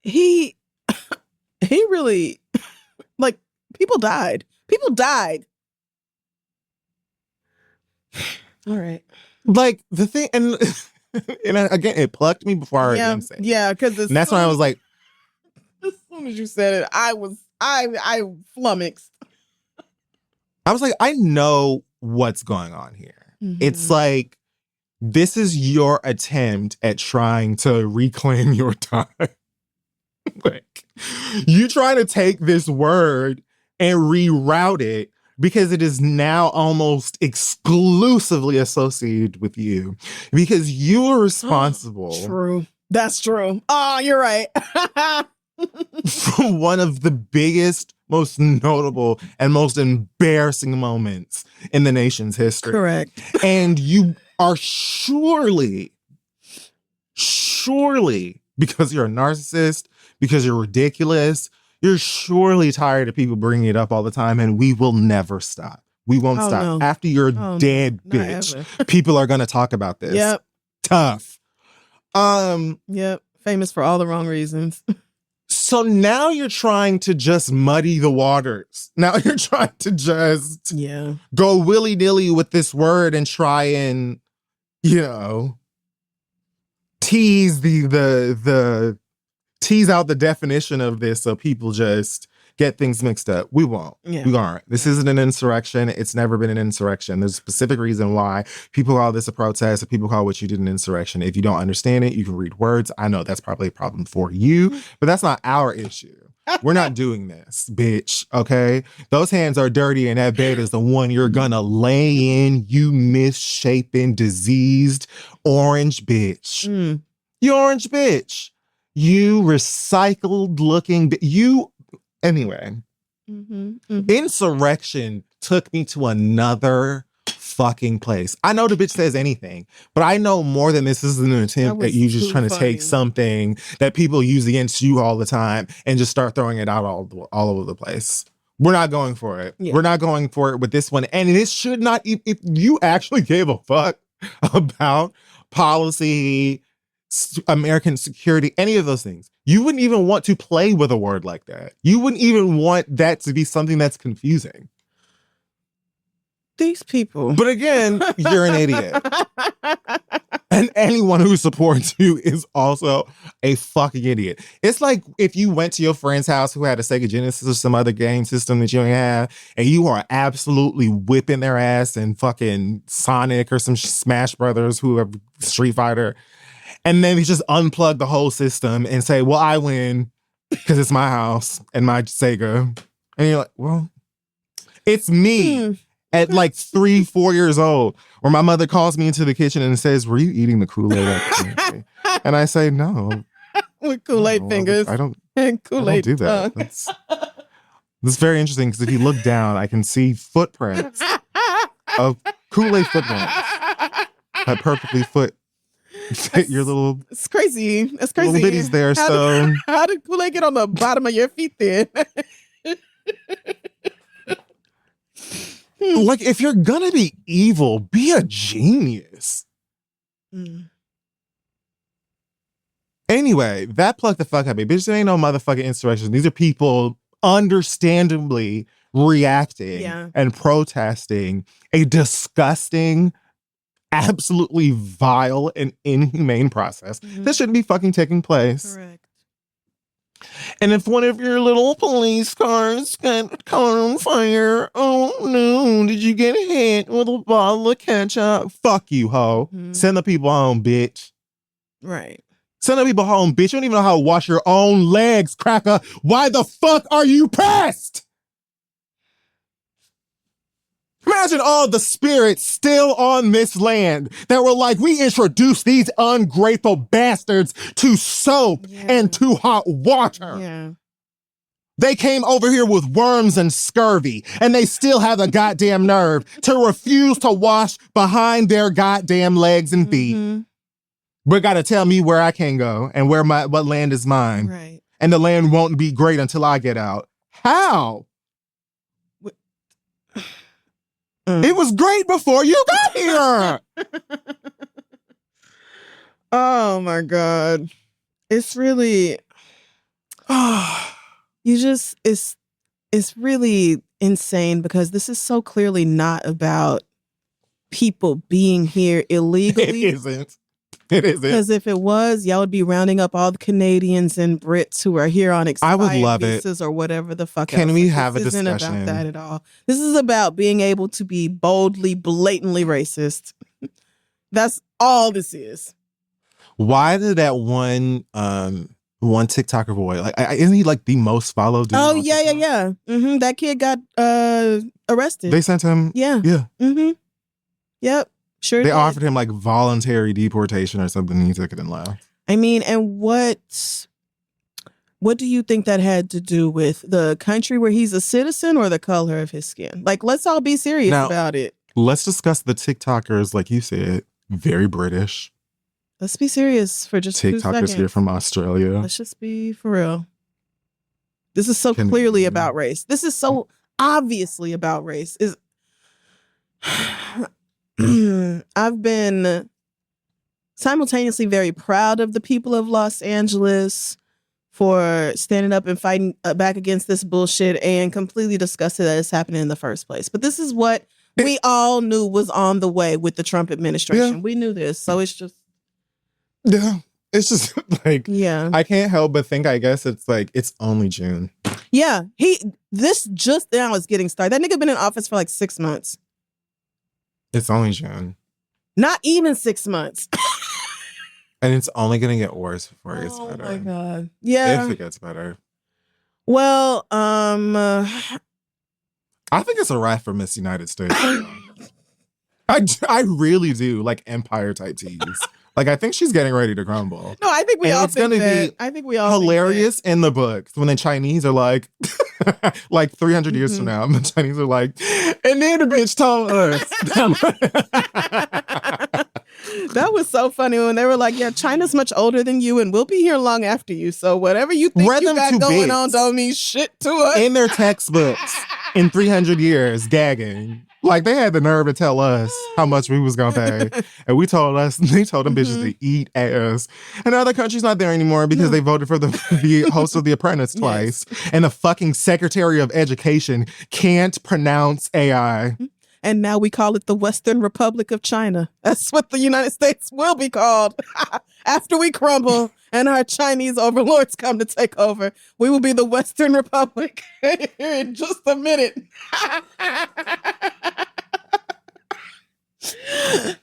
He really, like, people died. All right. Like, the thing, and again, it plucked me before I heard him say it. Yeah, because that's when I was like, as soon as you said it, I flummoxed. I was like, I know what's going on here. Mm-hmm. It's like, this is your attempt at trying to reclaim your time. Like, you trying to take this word and reroute it because it is now almost exclusively associated with you because you are responsible. True. That's true. Oh, you're right. For one of the biggest, most notable, and most embarrassing moments in the nation's history. Correct. And you are surely, because you're a narcissist, because you're ridiculous, you're surely tired of people bringing it up all the time, and we will never stop. We won't stop. No. After you're dead, bitch, people are going to talk about this. Yep. Tough. Yep. Famous for all the wrong reasons. So now you're trying to just muddy the waters. Now you're trying to just go willy-nilly with this word and try and, tease tease out the definition of this so people just get things mixed up. We won't. Yeah. We aren't. This isn't an insurrection. It's never been an insurrection. There's a specific reason why people call this a protest or people call what you did an insurrection. If you don't understand it, you can read words. I know that's probably a problem for you, but that's not our issue. We're not doing this, bitch, okay? Those hands are dirty and that bed is the one you're gonna lay in, you misshapen, diseased, orange bitch. You orange bitch. You recycled looking, anyway. Insurrection took me to another fucking place. I know the bitch says anything, but I know more than this is an attempt at you just trying to take something that people use against you all the time and just start throwing it out all over the place. We're not going for it. Yeah. We're not going for it with this one. And this should not, if you actually gave a fuck about policy American security, any of those things. You wouldn't even want to play with a word like that. You wouldn't even want that to be something that's confusing. These people. But again, you're an idiot. And anyone who supports you is also a fucking idiot. It's like if you went to your friend's house who had a Sega Genesis or some other game system that you don't have, and you are absolutely whipping their ass in fucking Sonic or some Smash Brothers, whoever, Street Fighter, and then you just unplug the whole system and say, well, I win because it's my house and my Sega. And you're like, well, it's me. At like 3-4 years old, where my mother calls me into the kitchen and says, were you eating the Kool-Aid? And I say, no. With Kool-Aid fingers. I don't Kool-Aid do that. That's very interesting because if you look down, I can see footprints of Kool-Aid footprints that perfectly fit your little... It's crazy. It's crazy. Little bitties there, How did Kool-Aid get on the bottom of your feet then? Like, if you're gonna be evil, be a genius. Anyway, that plucked the fuck out of me. Bitch, there ain't no motherfucking insurrection. These are people understandably reacting and protesting a disgusting, absolutely vile and inhumane process that shouldn't be fucking taking place. Correct. And if one of your little police cars got caught on fire, oh no, did you get hit with a bottle of ketchup? Fuck you, ho. Send the people home, bitch. Right. Send the people home, bitch. You don't even know how to wash your own legs, cracker. Why the fuck are you pressed? Imagine all the spirits still on this land that were like, we introduced these ungrateful bastards to soap and to hot water. Yeah. They came over here with worms and scurvy, and they still have the goddamn nerve to refuse to wash behind their goddamn legs and feet. But gotta tell me where I can go and what land is mine. Right. And the land won't be great until I get out. How? It was great before you got here. Oh my God. It's really it's really insane because this is so clearly not about people being here illegally. It isn't. It isn't. Because if it was, y'all would be rounding up all the Canadians and Brits who are here on expired visas or whatever the fuck. Can we have a discussion? discussion? This isn't about that at all. This is about being able to be boldly, blatantly racist. That's all this is. Why did that one TikToker boy, like, isn't he like the most followed dude? Oh yeah. That kid got arrested. They sent him. Yeah. Yep. Sure. They offered him like voluntary deportation or something, and he took it and left. I mean, and what do you think that had to do with the country where he's a citizen or the color of his skin? Like, let's all be serious about it. Let's discuss the TikTokers, like you said, very British. Let's be serious for just 2 seconds. TikTokers here from Australia. Let's just be for real. This is so clearly about race. This is so obviously about race. I've been simultaneously very proud of the people of Los Angeles for standing up and fighting back against this bullshit and completely disgusted that it's happening in the first place. But this is what we all knew was on the way with the Trump administration. Yeah. We knew this. So it's just... Yeah. It's just like... Yeah. I can't help but think, I guess it's like, it's only June. Yeah. This just now is getting started. That nigga been in office for like 6 months. It's only June. Not even 6 months. And it's only going to get worse before it gets better. Oh my God. Yeah. If it gets better. Well, I think it's a wrap for Miss United States. I really do, like Empire type tease. Like, I think she's getting ready to crumble. No, I think we all think that. I think we all hilarious in the books when the Chinese are like, like 300 years from now, the Chinese are like, and then the bitch told us. That was so funny when they were like, yeah, China's much older than you and we'll be here long after you. So whatever you think you got going on don't mean shit to us. In their textbooks in 300 years, gagging. Like, they had the nerve to tell us how much we was going to pay. And they told them bitches to eat ass. And other countries not there anymore because they voted for the host of The Apprentice twice. Yes. And the fucking Secretary of Education can't pronounce AI. And now we call it the Western Republic of China. That's what the United States will be called after we crumble and our Chinese overlords come to take over. We will be the Western Republic in just a minute.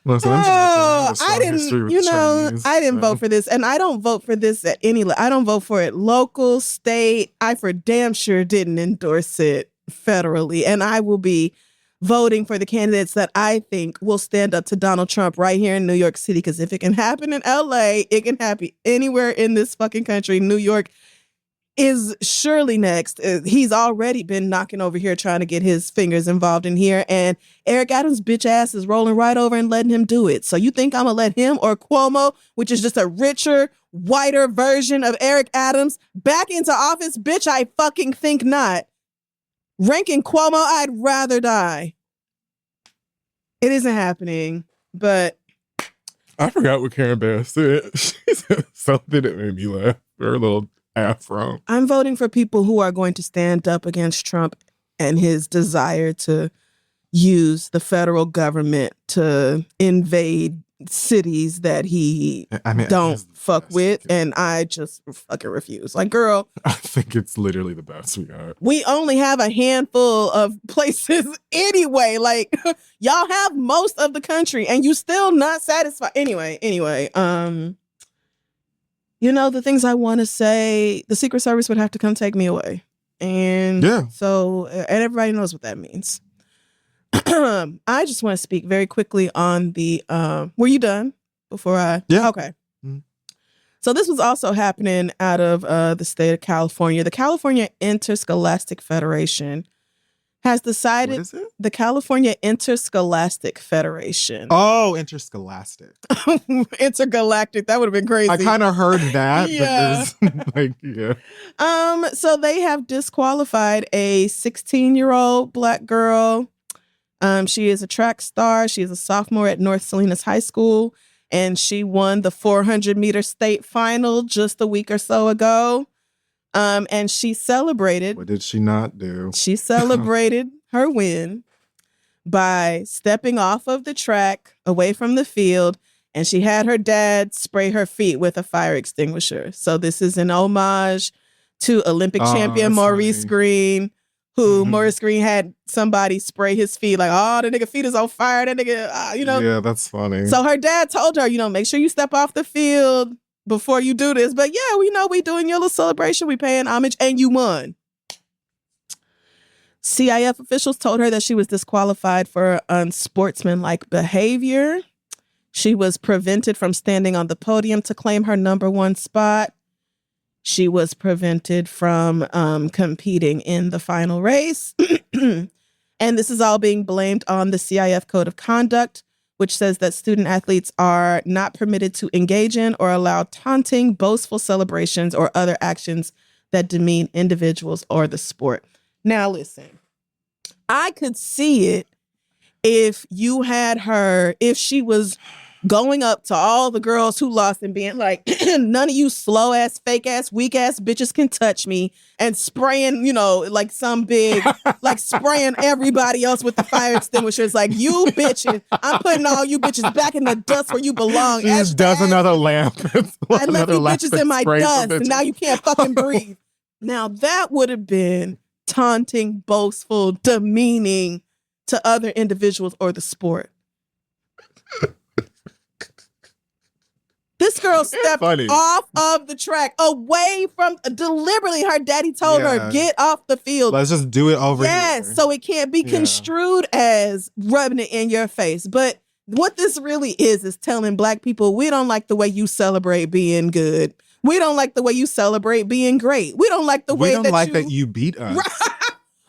Listen, I didn't vote for this, and I don't vote for this at any. I don't vote for it local, state. I for damn sure didn't endorse it federally, and I will be voting for the candidates that I think will stand up to Donald Trump right here in New York City. Because if it can happen in LA, it can happen anywhere in this fucking country. New York is surely next. He's already been knocking over here trying to get his fingers involved in here. And Eric Adams' bitch ass is rolling right over and letting him do it. So you think I'm going to let him or Cuomo, which is just a richer, whiter version of Eric Adams, back into office? Bitch, I fucking think not. Ranking Cuomo, I'd rather die. It isn't happening, but... I forgot what Karen Bass said. She said something that made me laugh. Her little afro. I'm voting for people who are going to stand up against Trump and his desire to use the federal government to invade cities that he don't fuck with, and I just fucking refuse. Like, girl, I think it's literally the best we got. We only have a handful of places anyway. Like, y'all have most of the country, and you still not satisfied. Anyway, you know, the things I want to say, the Secret Service would have to come take me away, and so, and everybody knows what that means. I just want to speak very quickly on the, were you done before I? Yeah. Okay. Mm-hmm. So this was also happening out of the state of California. The California Interscholastic Federation has decided. What is it? The California Interscholastic Federation. Oh, interscholastic. Intergalactic. That would have been crazy. I kind of heard that. Yeah. But so they have disqualified a 16-year-old Black girl. She is a track star. She is a sophomore at North Salinas High School, and she won the 400-meter state final just a week or so ago. And she celebrated. What did she not do? She celebrated her win by stepping off of the track away from the field, and she had her dad spray her feet with a fire extinguisher. So this is an homage to Olympic champion Maurice Green, who Maurice Green had somebody spray his feet like, oh, the nigga feet is on fire. That nigga, Yeah, that's funny. So her dad told her, make sure you step off the field before you do this. But yeah, we doing your little celebration. We paying homage, and you won. CIF officials told her that she was disqualified for unsportsmanlike behavior. She was prevented from standing on the podium to claim her number one spot. She was prevented from competing in the final race. And this is all being blamed on the CIF Code of Conduct, which says that student athletes are not permitted to engage in or allow taunting, boastful celebrations, or other actions that demean individuals or the sport. Now, listen, I could see it if she was going up to all the girls who lost and being like, none of you slow ass, fake ass, weak ass bitches can touch me, and spraying, like some big, like spraying everybody else with the fire extinguishers. Like, you bitches, I'm putting all you bitches back in the dust where you belong. She just does another lamp. I left you bitches in my dust, and now you can't fucking breathe. Now that would have been taunting, boastful, demeaning to other individuals or the sport. This girl stepped off of the track, away from, deliberately, her daddy told her, get off the field. Let's just do it over here. Yes, so it can't be construed as rubbing it in your face. But what this really is telling Black people, we don't like the way you celebrate being good. We don't like the way you celebrate being great. We don't like the way that you beat us.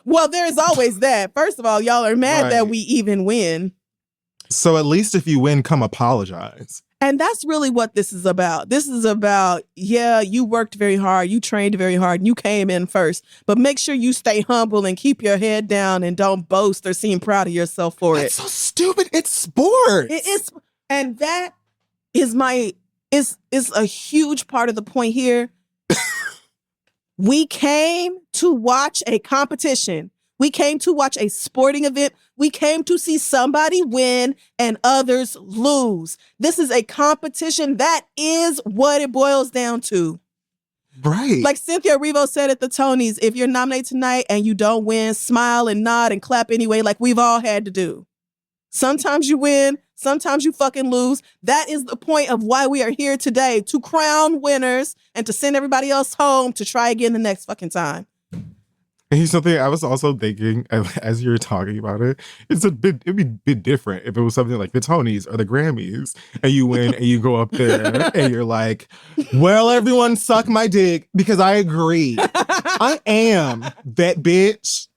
Well, there's always that. First of all, y'all are mad that we even win. So at least if you win, come apologize. And that's really what this is about. This is about, yeah, you worked very hard, you trained very hard, and you came in first. But make sure you stay humble and keep your head down and don't boast or seem proud of yourself for it. It's so stupid. It's sports. It is, and that is is a huge part of the point here. We came to watch a competition. We came to watch a sporting event. We came to see somebody win and others lose. This is a competition. That is what it boils down to. Right. Like Cynthia Erivo said at the Tonys, if you're nominated tonight and you don't win, smile and nod and clap anyway, like we've all had to do. Sometimes you win, sometimes you fucking lose. That is the point of why we are here today, to crown winners and to send everybody else home to try again the next fucking time. And here's something I was also thinking as you were talking about it. It'd be a bit different if it was something like the Tonys or the Grammys, and you win and you go up there and you're like, "Well, everyone, suck my dick because I agree. I am that bitch."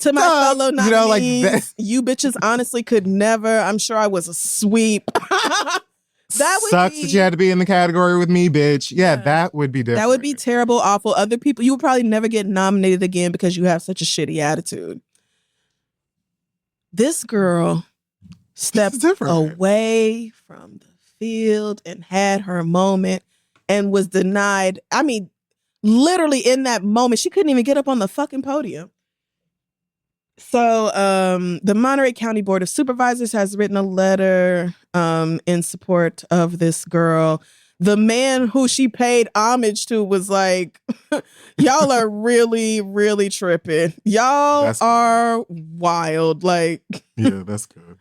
To my fellow nominees, you know, like that. You bitches honestly could never. I'm sure I was a sweep. That would sucks that you had to be in the category with me, bitch. Yeah, that would be different. That would be terrible, awful. Other people, you would probably never get nominated again because you have such a shitty attitude. This girl stepped away from the field and had her moment and was denied. I mean, literally in that moment, she couldn't even get up on the fucking podium. So the Monterey County Board of Supervisors has written a letter in support of this girl. The man who she paid homage to was like, y'all are really, really tripping. Y'all are wild. Like, yeah, that's good.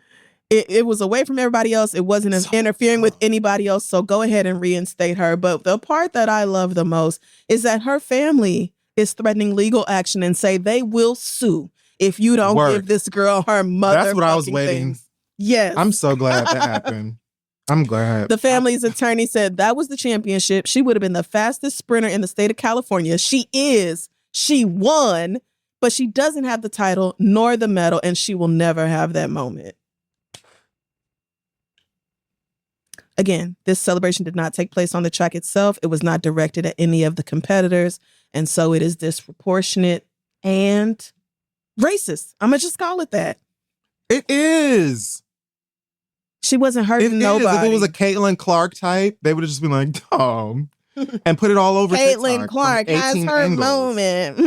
It was away from everybody else. It wasn't interfering with anybody else. So go ahead and reinstate her. But the part that I love the most is that her family is threatening legal action and say they will sue if you don't give this girl her mother. That's what I was waiting. Things. Yes. I'm so glad that happened. I'm glad. The family's attorney said that was the championship. She would have been the fastest sprinter in the state of California. She won, but she doesn't have the title nor the medal, and she will never have that moment. Again, this celebration did not take place on the track itself. It was not directed at any of the competitors, and so it is disproportionate and racist. I'm going to just call it that. It is. She wasn't hurting nobody. If it was a Caitlin Clark type, they would have just been like, and put it all over Caitlin Clark has her moment.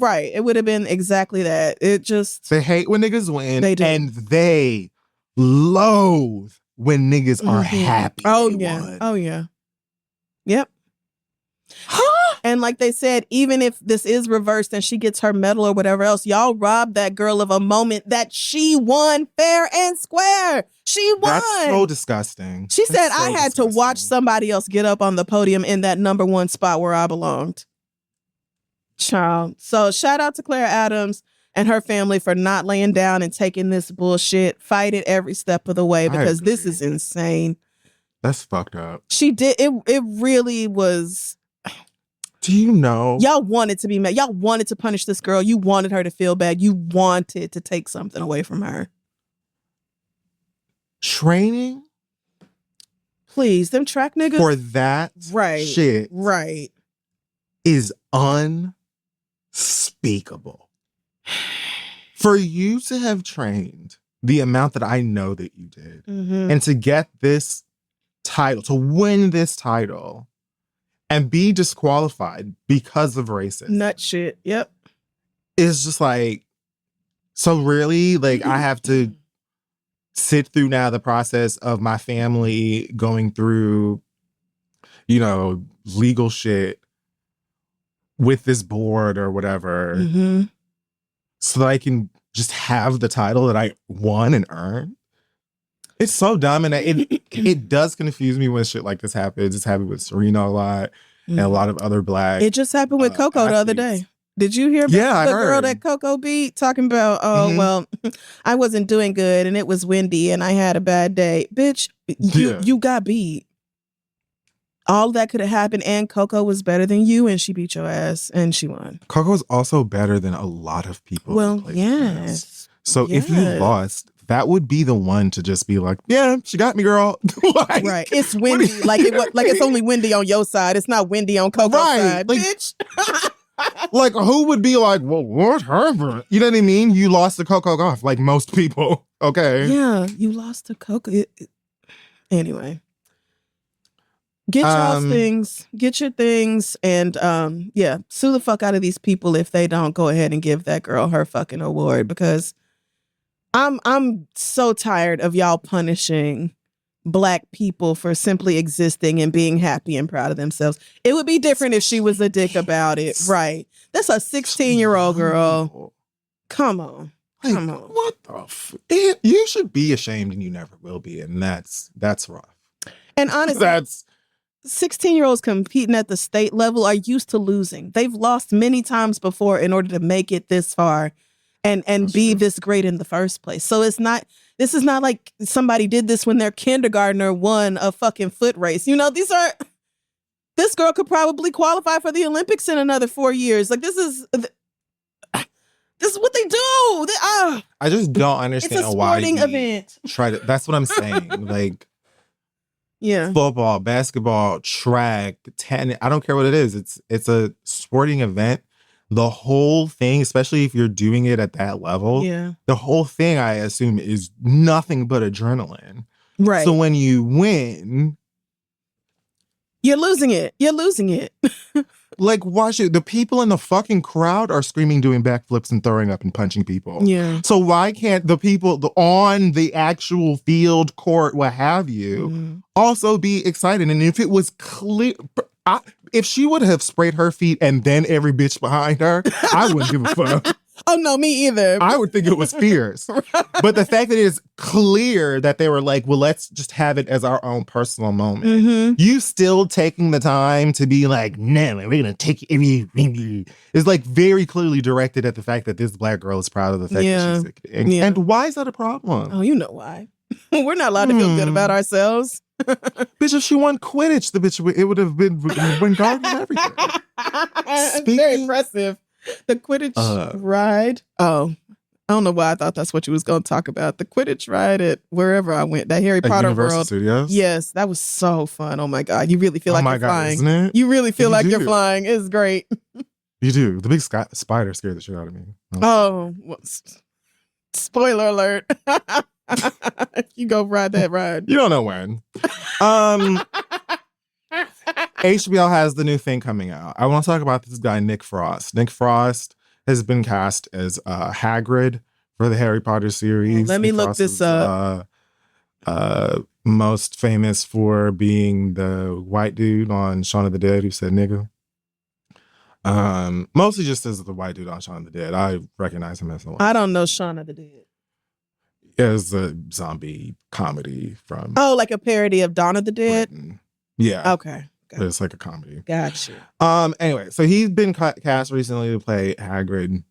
Right. It would have been exactly that. It just... They hate when niggas win. They do. And they loathe when niggas are happy. Oh, yeah. Won. Oh, yeah. Yep. And like they said, even if this is reversed and she gets her medal or whatever else, y'all robbed that girl of a moment that she won fair and square. She won. That's so disgusting. She said, I had to watch somebody else get up on the podium in that number one spot where I belonged. Child. So shout out to Claire Adams and her family for not laying down and taking this bullshit. Fight it every step of the way because this is insane. That's fucked up. She did. It really was... Do you know? Y'all wanted to be mad. Y'all wanted to punish this girl. You wanted her to feel bad. You wanted to take something away from her. Training? Please, them track niggas. For that shit. Right. Is unspeakable. For you to have trained the amount that I know that you did, and to get this title, to win this title, and be disqualified because of racism. Nut shit. Yep. It's just like, so really, like, I have to sit through now the process of my family going through, you know, legal shit with this board or whatever, so that I can just have the title that I won and earned. It's so dumb, and it does confuse me when shit like this happens. It's happened with Serena a lot, and a lot of other black. It just happened with Coco the other day. Did you hear about the girl that Coco beat? Talking about, well, I wasn't doing good, and it was windy, and I had a bad day. Bitch, you got beat. All that could have happened, and Coco was better than you, and she beat your ass, and she won. Coco's also better than a lot of people. Well, yes. So if you lost, that would be the one to just be like, yeah, she got me, girl. Like, right. It's windy. Like it's only windy on your side. It's not windy on Coco's side, like, bitch. like, who would be like, well, what happened? You know what I mean? You lost to Coco Gauff, like most people. Okay. Yeah, you lost to Coco. Anyway. Get y'all's things. Get your things. And yeah, sue the fuck out of these people if they don't go ahead and give that girl her fucking award, because I'm so tired of y'all punishing Black people for simply existing and being happy and proud of themselves. It would be different if she was a dick about it. Right. That's a 16-year-old girl. Come on. Like, Come on. What the you should be ashamed and you never will be. And that's rough. And honestly, that's 16-year-olds competing at the state level are used to losing. They've lost many times before in order to make it this far and be this great in the first place. So this is not like somebody did this when their kindergartner won a fucking foot race. You know, this girl could probably qualify for the Olympics in another 4 years. Like, this is what they do. I just don't understand it's a why sporting event. That's what I'm saying. Like, yeah, football, basketball, track, tennis, I don't care what it is. It's a sporting event. The whole thing, especially if you're doing it at that level, the whole thing, I assume, is nothing but adrenaline. Right. So when you win, you're losing it. You're losing it. Like, watch it. The people in the fucking crowd are screaming, doing backflips and throwing up and punching people. Yeah. So why can't the people on the actual field, court, what have you, also be excited? And if it was clear, if she would have sprayed her feet and then every bitch behind her, I wouldn't give a fuck. Oh, no, me either. I would think it was fierce. But the fact that it is clear that they were like, well, let's just have it as our own personal moment. Mm-hmm. You still taking the time to be like, no, we're going to take everything. It's like very clearly directed at the fact that this Black girl is proud of the fact that she's sick. And why is that a problem? Oh, you know why. We're not allowed to feel good about ourselves. Bitch, if she won Quidditch, the bitch, it would have been guarded and everything. Very impressive. The Quidditch ride. Oh, I don't know why I thought that's what you was going to talk about. The Quidditch ride at wherever I went, that Harry Potter Universal world. Studios? Yes, that was so fun. Oh my God. You really feel like you're flying. Isn't it? You really feel like you're flying. It's great. You do. The big spider scared the shit out of me. Oh, well, spoiler alert. You go ride that ride. You don't know when. HBO has the new thing coming out. I want to talk about this guy, Nick Frost. Nick Frost has been cast as Hagrid for the Harry Potter series. Let me look this up. Most famous for being the white dude on Shaun of the Dead who said nigga. Mostly just as the white dude on Shaun of the Dead. I recognize him as the one. I don't know Shaun of the Dead. It's a zombie comedy from... Oh, like a parody of Dawn of the Dead? Britain. Yeah. Okay. It's like a comedy. Gotcha. Anyway, so he's been cast recently to play Hagrid.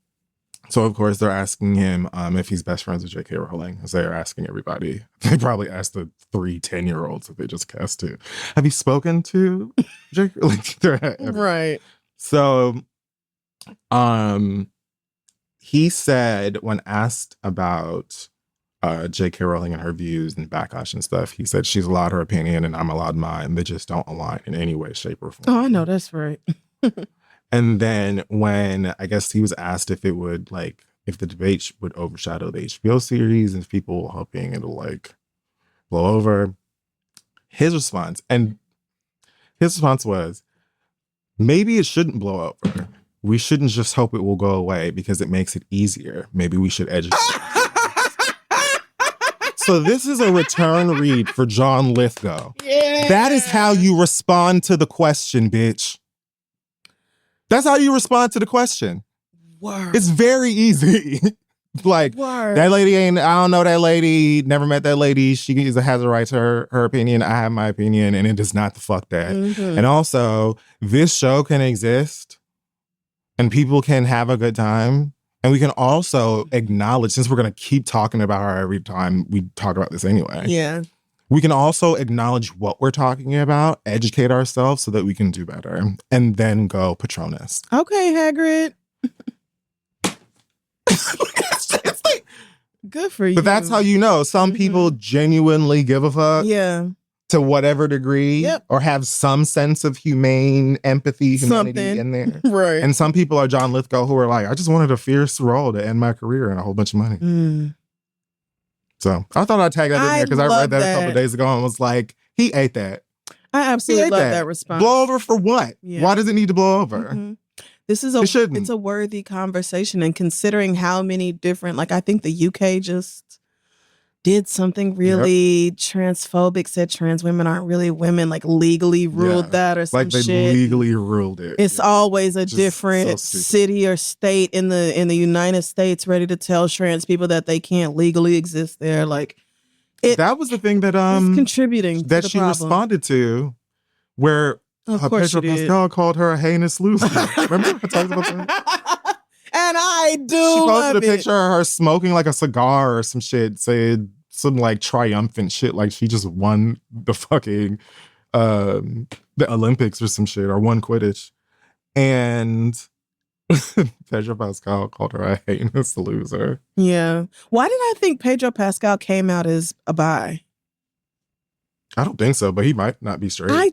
So, of course, they're asking him if he's best friends with J.K. Rowling, as they're asking everybody. They probably asked the 3 10-year-olds that they just cast to. Have you spoken to J.K.? Right. So, he said when asked about J.K. Rowling and her views and backlash and stuff, he said she's allowed her opinion and I'm allowed mine. They just don't align in any way, shape, or form. Oh, I know. That's right. And then when I guess he was asked if it would if the debate would overshadow the HBO series and if people were hoping it'll blow over, his response was, maybe it shouldn't blow over. We shouldn't just hope it will go away because it makes it easier. Maybe we should educate. So this is a return read for John Lithgow. Yeah. That is how you respond to the question, bitch. That's how you respond to the question. Word. It's very easy. Word. That lady I don't know that lady, never met that lady. She has a right to her opinion. I have my opinion, and it is not the fuck that. Mm-hmm. And also, this show can exist, and people can have a good time. And we can also acknowledge, since we're going to keep talking about her every time we talk about this anyway. Yeah. We can also acknowledge what we're talking about, educate ourselves so that we can do better, and then go Patronus. Okay, Hagrid. Good good for you. But that's how you know. Some people genuinely give a fuck. Yeah. To whatever degree, or have some sense of humane empathy, humanity in there. Right. And some people are John Lithgow who are like, I just wanted a fierce role to end my career and a whole bunch of money. So I thought I'd tag that in there because I read that a couple of days ago and was like, he ate that. I absolutely love that response. Blow over for what? Yeah. Why does it need to blow over? This is it's a worthy conversation. And considering how many different, like I think the UK just did something really transphobic, said trans women aren't really women, like legally ruled that or some like they shit. legally ruled it. It's always a different city or state in the United States ready to tell trans people that they can't legally exist there. Like that was the thing that contributing that to the she problem. Responded to, where Pedro Pascal called her a heinous loser. Remember I talked about that? And I do. She posted a picture of her smoking like a cigar or some shit, said some like triumphant shit, like she just won the fucking the Olympics or some shit, or won Quidditch. And Pedro Pascal called her a heinous loser. Yeah. Why did I think Pedro Pascal came out as a bi? I don't think so, but he might not be straight. I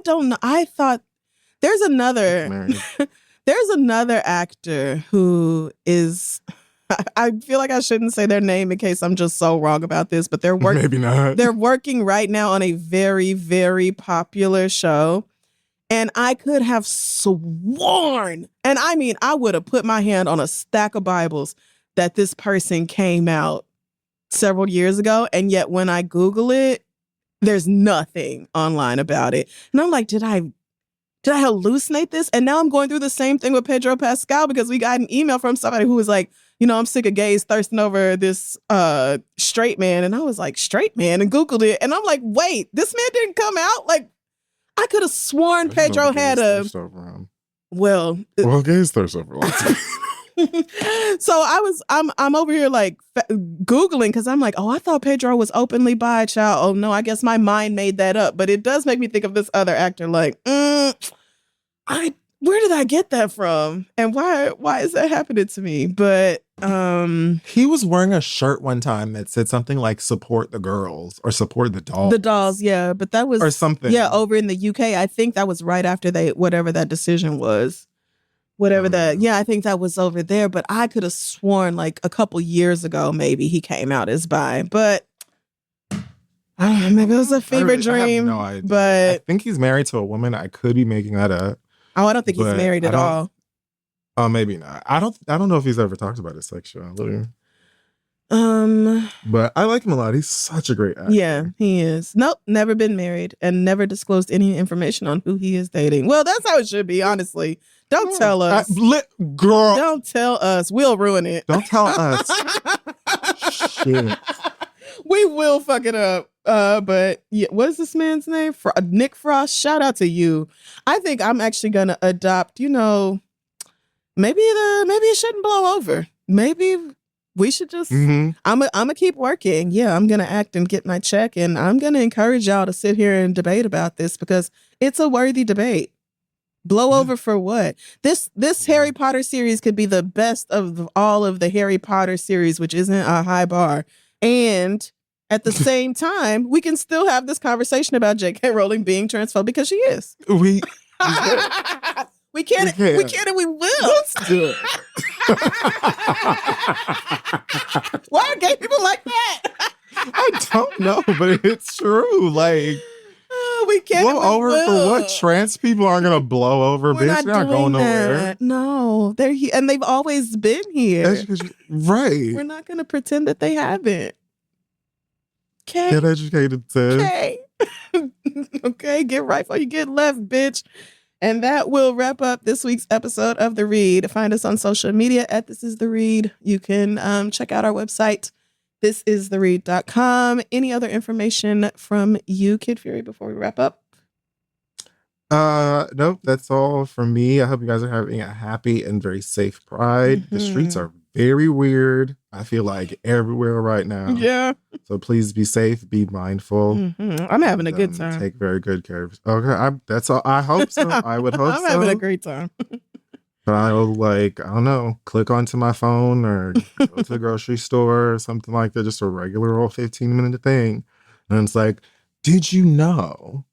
don't know. I thought there's another actor who is, I feel like I shouldn't say their name in case I'm just so wrong about this, but maybe not. They're working right now on a very, very popular show. And I could have sworn, and I mean, I would have put my hand on a stack of Bibles that this person came out several years ago. And yet when I Google it, there's nothing online about it. And I'm like, did I hallucinate this? And now I'm going through the same thing with Pedro Pascal because we got an email from somebody who was like, I'm sick of gays thirsting over this straight man. And I was like, straight man? And Googled it. And I'm like, wait, this man didn't come out? Like, I could have sworn Pedro had a... Well, gays thirst over So I'm over here like Googling because I'm like, oh, I thought Pedro was openly bi, child. Oh no, I guess my mind made that up. But it does make me think of this other actor like, where did I get that from? And why is that happening to me? But he was wearing a shirt one time that said something like support the girls or support the dolls. The dolls, yeah. But that was or something. Yeah, over in the UK. I think that was right after whatever that decision was. I think that was over there. But I could have sworn like a couple years ago, maybe he came out as bi. But I don't know, maybe it was a fever dream. I have no idea. But I think he's married to a woman. I could be making that up. Oh, I don't think he's married at all. Oh, maybe not. I don't know if he's ever talked about his sexuality. But I like him a lot. He's such a great actor. Yeah, he is. Nope, never been married and never disclosed any information on who he is dating. Well, that's how it should be, honestly. Don't tell us. Girl. Don't tell us. We'll ruin it. Don't tell us. Shit. We will fuck it up. But yeah, what's this man's name? Nick Frost. Shout out to you. I think I'm actually gonna adopt, maybe it shouldn't blow over. Maybe we should just I'm gonna keep working. Yeah, I'm gonna act and get my check, and I'm gonna encourage y'all to sit here and debate about this because it's a worthy debate. Blow over for what? This Harry Potter series could be the best of all of the Harry Potter series, which isn't a high bar. And at the same time, we can still have this conversation about J.K. Rowling being transphobic because she is. We can and we will. Let's do it. Why are gay people like that? I don't know, but it's true. Like, we can't blow over for what? Trans people aren't gonna blow over, We're bitch. They're not going nowhere. No, they're here, and they've always been here. Right. We're not gonna pretend that they haven't. Okay. Get educated, sis. Okay. Okay, get right before you get left, bitch. And that will wrap up this week's episode of The Read. Find us on social media at This Is The Read. You can check out our website, thisistheread.com. Any other information from you, Kid Fury, before we wrap up? Nope, that's all from me. I hope you guys are having a happy and very safe Pride. The streets are very weird. I feel like everywhere right now. Yeah. So please be safe, be mindful. I'm having a good time. Take very good care of. Okay, that's all. I hope so. I would hope I'm having a great time. But I'll like, I don't know, click onto my phone or go to the grocery store or something like that, just a regular old 15-minute thing. And it's like, did you know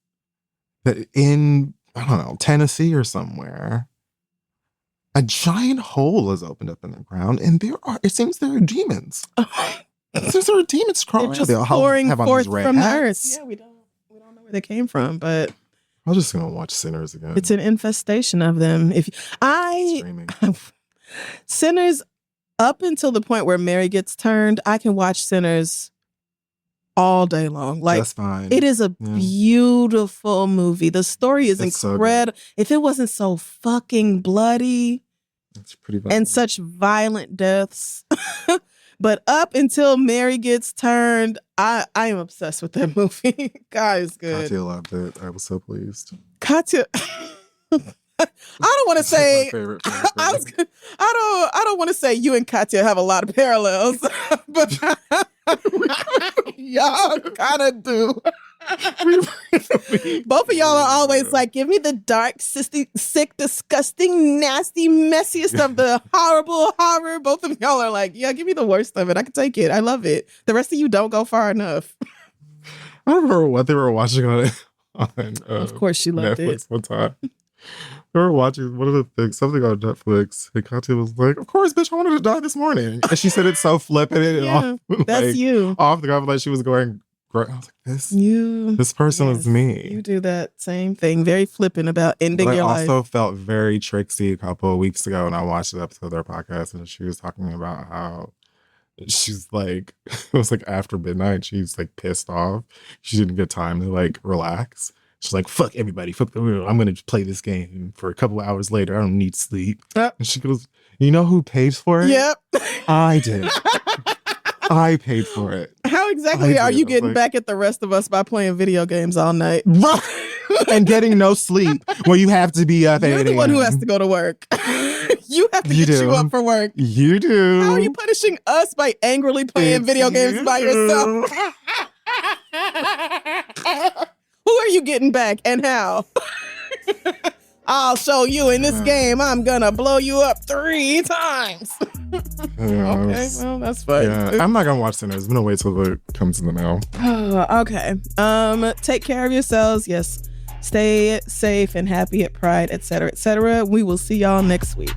that in, I don't know, Tennessee or somewhere, a giant hole is opened up in the ground and it seems there are demons. It seems there are demons crawling. They're just pouring forth from the earth. Yeah, we don't know where they came from, but I'm just gonna watch Sinners again. It's an infestation of them. Sinners, up until the point where Mary gets turned, I can watch Sinners all day long. Like, that's fine. It is a beautiful movie. The story is incredible. So if it wasn't so fucking bloody, it's pretty violent. And such violent deaths. But up until Mary gets turned, I am obsessed with that movie. God, it's good. Katya loved it. I was so pleased. Katya, I don't want to say. My favorite I don't want to say you and Katya have a lot of parallels, but y'all kind of do. Both of y'all are always like, give me the dark, sick, disgusting, nasty, messiest of the horrible horror. Both of y'all are like, yeah, give me the worst of it. I can take it. I love it. The rest of you don't go far enough. I don't remember what they were watching on of course she loved Netflix it. One time. They were watching one of the things, something on Netflix, and Katya was like, of course, bitch, I wanted to die this morning. And she said it so flippant and off, that's like, you. Off the cuff, like she was going, I was like, this person is me. You do that same thing, very flippant about ending your life. I also felt very tricksy a couple of weeks ago, and I watched an episode of their podcast, and she was talking about how she's like, it was like after midnight, she's like pissed off. She didn't get time to like relax. She's like, fuck everybody. Fuck the world. I'm going to play this game for a couple of hours later. I don't need sleep. And she goes, you know who pays for it? Yep. I did. I paid for it. How exactly are you getting back at the rest of us by playing video games all night? And getting no sleep when you have to be up at 8 a.m. You're the one who has to go to work. You have to get you up for work. You do. How are you punishing us by angrily playing video games by yourself? Who are you getting back and how? I'll show you in this game. I'm gonna blow you up 3 times. Okay, well, that's fine. Yeah, I'm not gonna watch Sinners. I'm gonna wait till it comes in the mail. Okay. Take care of yourselves. Yes. Stay safe and happy at Pride, etc., etc. We will see y'all next week.